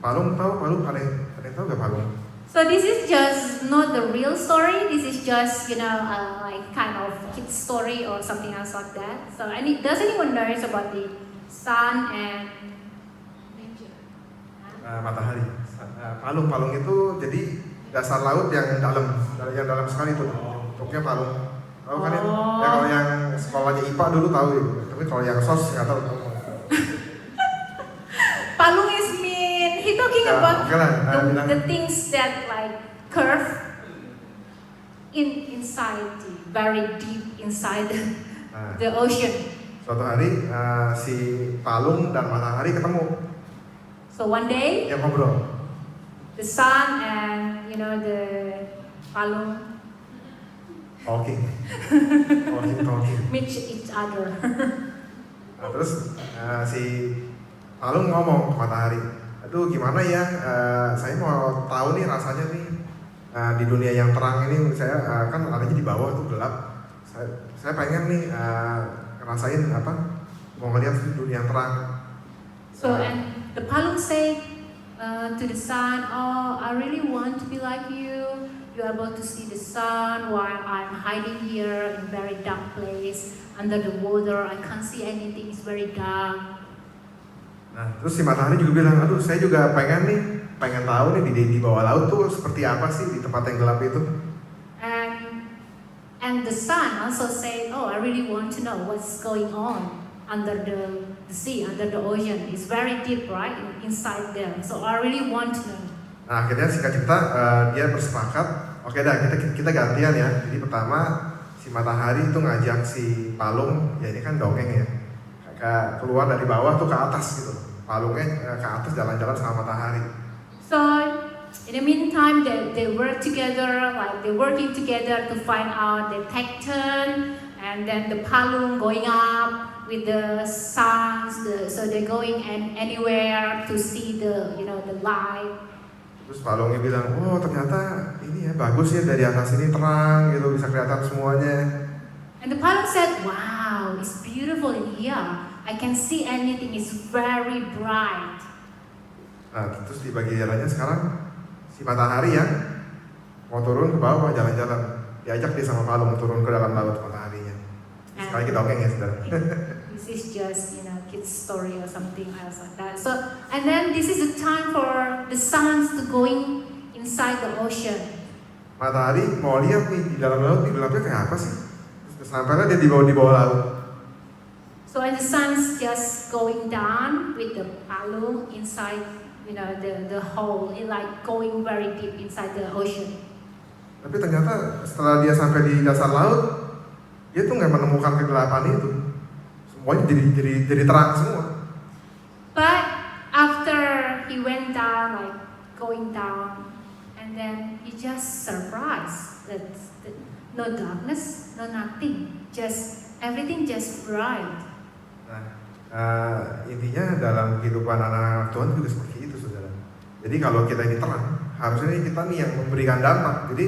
Palung tahu? Palung ada yang tahu gak palung? So this is just not the real story. This is just like kind of kid story or something else like that. So does anyone knows about the sun and Matahari. Palung itu jadi dasar laut yang dalam sekali itu. Bentuknya palung. Tahu kan ya? Ya kalau yang sekolahnya IPA dulu tahu ya. Tapi kalau yang sos nggak tahu. palung is mean he talking Ya, about oke lah, the things that like curve inside very deep inside the ocean. Suatu hari si palung dan matahari ketemu. So one day Dia ngobrol. the sun and the palung Talking. meet each other. Nah, terus si palung ngomong ke matahari, aduh gimana ya, saya mau tahu nih rasanya nih di dunia yang terang ini, saya kan adanya di bawah tuh gelap, saya pengen nih ngerasain mau ngeliat dunia yang terang. So and the palung say to the sun, oh, I really want to be like you. You are able to see the sun while I'm hiding here in very dark place under the water. I can't see anything. It's very dark. Nah, terus si matahari juga bilang, aduh saya juga pengen tahu nih di bawah laut tuh seperti apa sih di tempat yang gelap itu. And the sun also said, oh, I really want to know what's going on under the sea, under the ocean. It's very deep, right, inside there. So I really want to know. Nah, akhirnya singkat cerita dia bersepakat, oke dah kita gantian ya. Jadi pertama si matahari itu ngajak si palung, ya ini kan dongeng ya, keluar dari bawah tuh ke atas gitu. Palungnya ke atas jalan-jalan sama matahari. So in the meantime, they work together, like they're working together to find out the take turn, and then the palung going up with the suns, so they're going anywhere to see the light. Terus palungnya bilang, oh ternyata ini ya bagus ya dari atas ini terang gitu, bisa kelihatan semuanya. And the palung said, wow, it's beautiful in here. I can see anything. It's very bright. Nah, terus di bagiannya sekarang si matahari yang mau turun ke bawah jalan-jalan, diajak dia sama palung turun ke dalam laut mataharinya. Sekali lagi dongeng ya saudara. This is just kids story or something else like that. So and then this is the time for the suns to going inside the ocean. Matahari mau lihat nih di dalam laut nih gelapnya kayak apa sih? Terus sampainya dia di bawah laut. So and the sun's just going down with the palung inside, the hole, like going very deep inside the ocean. Tapi ternyata setelah dia sampai di dasar laut, dia tuh nggak menemukan kegelapan itu. Semuanya jadi terang semua. But after he went down, like going down, and then he just surprised that no darkness, no nothing, just everything just bright. Nah, intinya dalam kehidupan anak Tuhan juga seperti itu, saudara. Jadi kalau kita ini terang, harusnya kita nih yang memberikan dampak. Jadi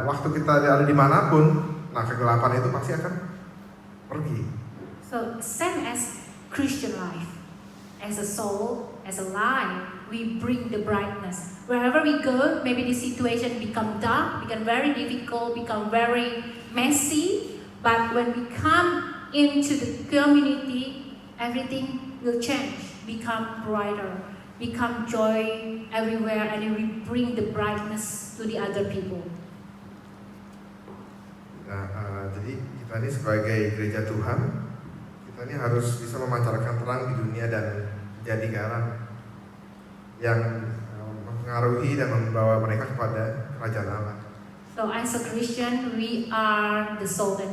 waktu kita ada dimanapun, nah kegelapan itu pasti akan pergi. So same as Christian life, as a soul, as a light, we bring the brightness. wherever we go, maybe the situation become dark, become very difficult, become very messy. But when we come into the community, everything will change, become brighter, become joy everywhere, and it will bring the brightness to the other people. Nah, jadi kita ini sebagai gereja Tuhan, kita ini harus bisa memancarkan terang di dunia dan jadi garam yang mempengaruhi dan membawa mereka kepada kerajaan Allah. So as a Christian, we are the salt and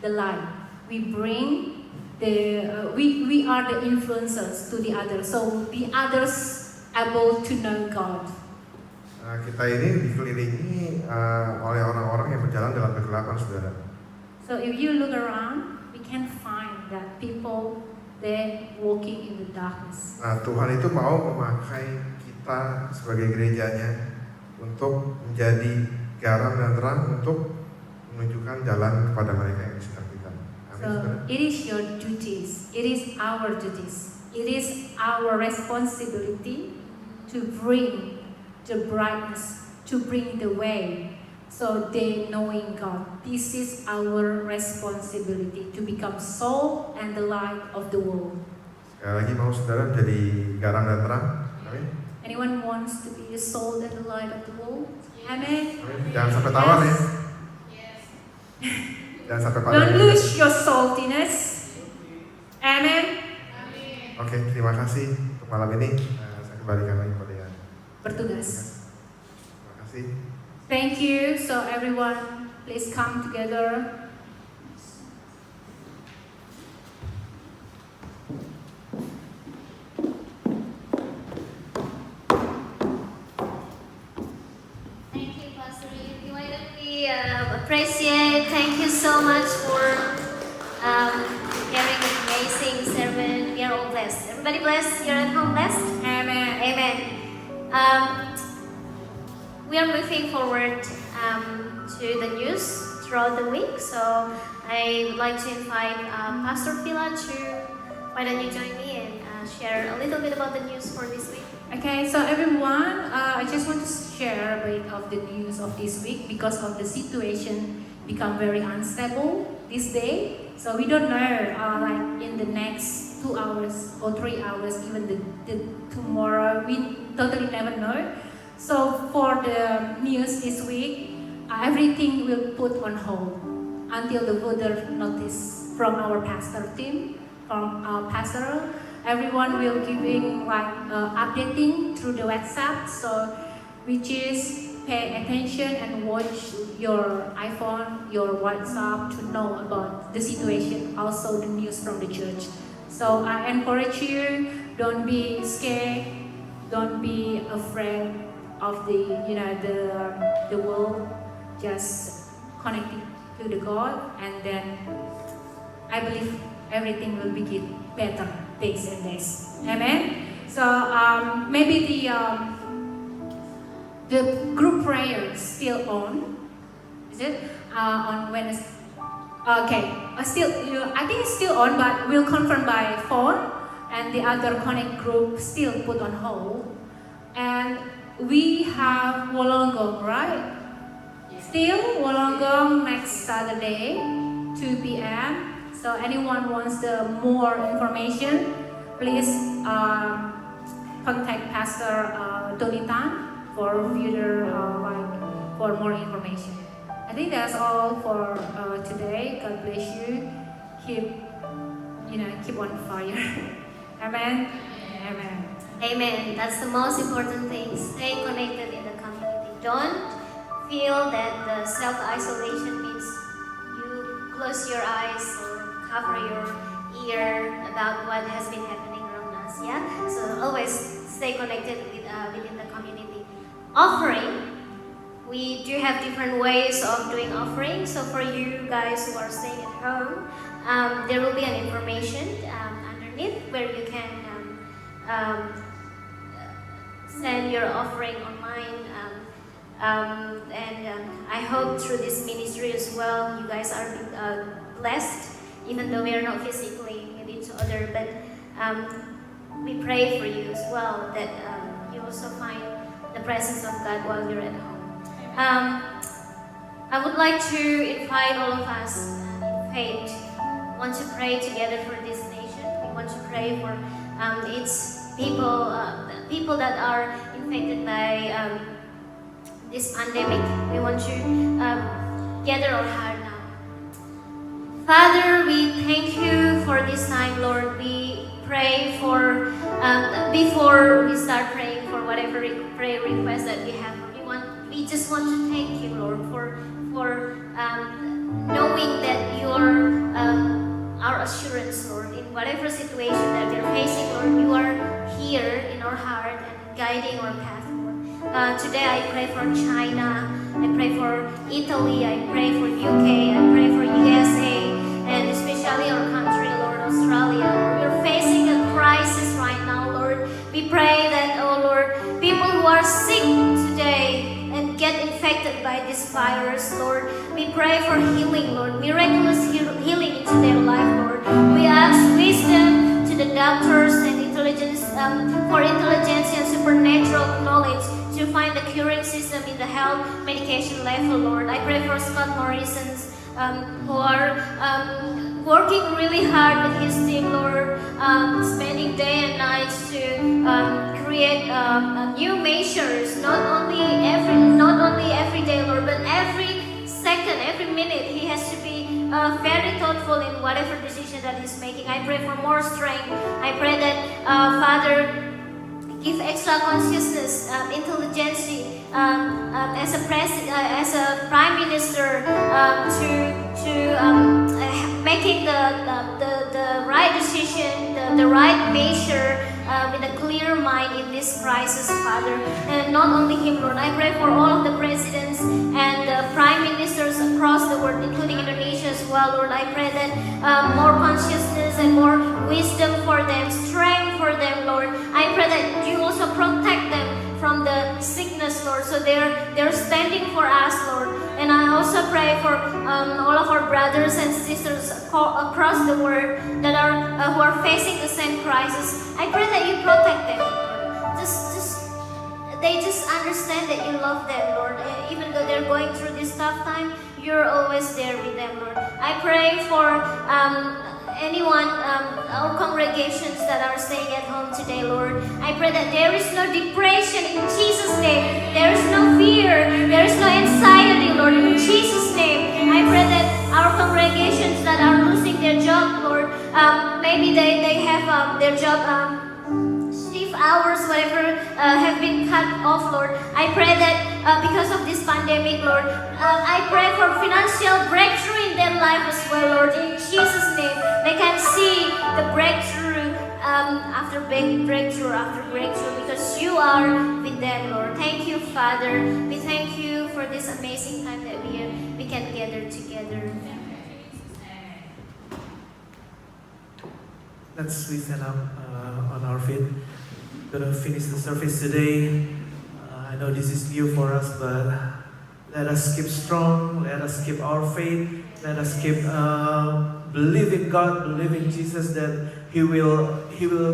the light. We bring we are the influencers to the others. So the others able to know God. Nah, kita ini dikelilingi oleh orang-orang yang berjalan dalam kegelapan, saudara. So if you look around, we can find that people they walking in the darkness. Nah, Tuhan itu mau memakai kita sebagai gerejanya untuk menjadi garam dan terang untuk menunjukkan jalan kepada mereka yang di sekitar kita. Amin. So it is your duties. It is our duties. It is our responsibility to bring the brightness, to bring the way, so they knowing God. This is our responsibility to become salt and the light of the world. Sekali lagi mau saudara menjadi garam dan terang. Amin. Anyone wants to be the salt and the light of the world? Amen. Amin. Jangan sampai tawar ya. Jangan sampai padam. Don't lose your saltiness. Amen. Oke, terima kasih untuk malam ini. Saya kembalikan lagi kepada yang Bertugas. terima kasih. Thank you. So everyone, please come together. Thank you, Pastor Yuki. Why don't we appreciate? Thank you so much for sharing an amazing sermon. We are all blessed. Everybody blessed? You're at home blessed? Amen. Amen. We are moving forward to the news throughout the week. So I would like to invite Pastor Phila to, why don't you join me and share a little bit about the news for this week? Okay, so everyone, I just want to share a bit of the news of this week because of the situation become very unstable this day. So we don't know, like in the next 2 hours or 3 hours, even the tomorrow, we totally never know. So for the news this week, everything will put on hold until the further notice from our pastor team, from our pastor. Everyone will giving like updating through the WhatsApp. So which is pay attention and watch your iPhone, your WhatsApp to know about the situation, also the news from the church. So I encourage you, don't be scared, don't be afraid of the world. Just connect to the God, and then I believe everything will be better days and days. Amen. So maybe the group prayer is still on. Is it on Wednesday? Okay, I think it's still on, but we'll confirm by phone. And the other connect group still put on hold. And we have Wollongong, right? Still Wollongong next Saturday, 2 p.m. So anyone wants the more information, please contact Pastor Tony Tan for further for more information. I think that's all for today. God bless you. Keep on fire. Amen. Amen. Amen. That's the most important thing. Stay connected in the community. Don't feel that the self-isolation means you close your eyes or cover your ear about what has been happening around us. Yeah. So always stay connected within the community. Offering. We do have different ways of doing offering. So for you guys who are staying at home, there will be an information underneath where you can send your offering online. And I hope through this ministry as well, you guys are blessed, even though we are not physically with each other. But we pray for you as well, that you also find the presence of God while you're at home. I would like to invite all of us in faith. We want to pray together for this nation. We want to pray for its people that are infected by this pandemic. We want to gather our heart now. Father, we thank you for this time, Lord. We pray for, before we start praying for whatever prayer request that we have, we just want to thank you, Lord, for knowing that you're our assurance, Lord, in whatever situation that we're facing, Lord, you are here in our heart and guiding our path, Lord. Today I pray for China, I pray for Italy, I pray for UK, I pray for USA, and especially our country, Lord, Australia. We're facing a crisis right now, Lord. We pray that, oh Lord, people who are sick today and get infected by this virus, Lord, we pray for healing, Lord, miraculous healing into their life, Lord. We ask wisdom to the doctors and intelligence, for intelligence and supernatural knowledge to find the curing system in the health medication level, Lord. I pray for Scott Morrison's who are working really hard with his team, Lord, spending day and nights to create new measures, not only every day, Lord, but every second, every minute. He has to be very thoughtful in whatever decision that he's making. I pray for more strength. I pray that Father, give extra consciousness, intelligence, as a prime minister, to making the right decision, the right measure, with a clear mind in this crisis, Father. And not only him, Lord, I pray for all of the presidents and the prime ministers across the world, including Indonesia as well, Lord. I pray that more consciousness and more wisdom for them, strength for them, Lord. I pray that you also protect them from the sickness, Lord, so they're standing for us, Lord. And I also pray for all of our brothers and sisters across the world that are who are facing the same crisis. I pray that you protect them. They just understand that you love them, Lord. Even though they're going through this tough time, you're always there with them, Lord. I pray for anyone, our congregations that are staying at home today, Lord. I pray that there is no depression in Jesus' name. There is no fear. There is no anxiety, Lord, in Jesus' name. I pray that our congregations that are losing their job, Lord, maybe they have their job shift hours, whatever, have been cut off, Lord. I pray that because of this pandemic, Lord, I pray for financial breakthrough in their life as well, Lord, in Jesus' name. They can see the breakthrough after breakthrough after breakthrough, because you are with them, Lord. Thank you, Father. We thank you for this amazing time that we can gather together. Let's we stand up on our feet. Gonna finish the service today. I know this is new for us, but let us keep strong. Let us keep our faith. Let us keep believe in God, believe in Jesus, that He will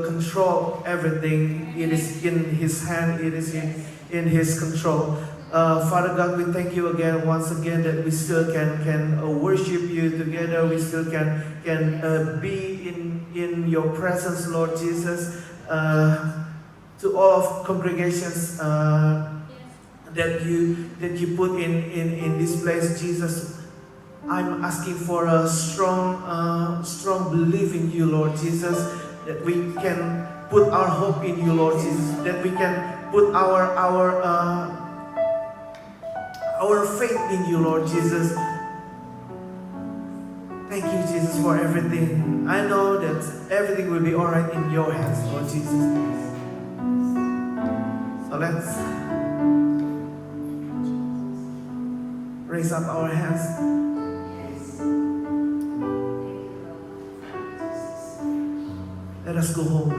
control everything. It is in His hand. It is in His control. Father God, we thank you again, once again, that we still can worship you together. We still can be in your presence, Lord Jesus. To all of congregations that you put in this place, Jesus, I'm asking for a strong belief in you, Lord Jesus, that we can put our hope in you, Lord Jesus, that we can put our faith in you, Lord Jesus. Thank you, Jesus, for everything. I know that everything will be alright in your hands, Lord Jesus. So let's raise up our hands. Let us go home.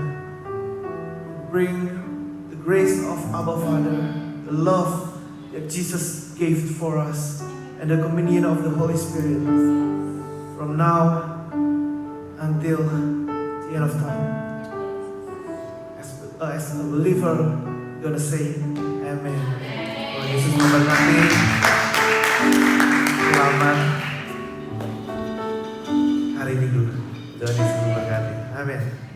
Bring the grace of Abba Father, the love that Jesus gave for us, and the communion of the Holy Spirit from now until the end of time. As a believer, gonna say Amin. Tuhan Yesus memberkati. Selamat hari Minggu. Tuhan Yesus memberkati. Amin.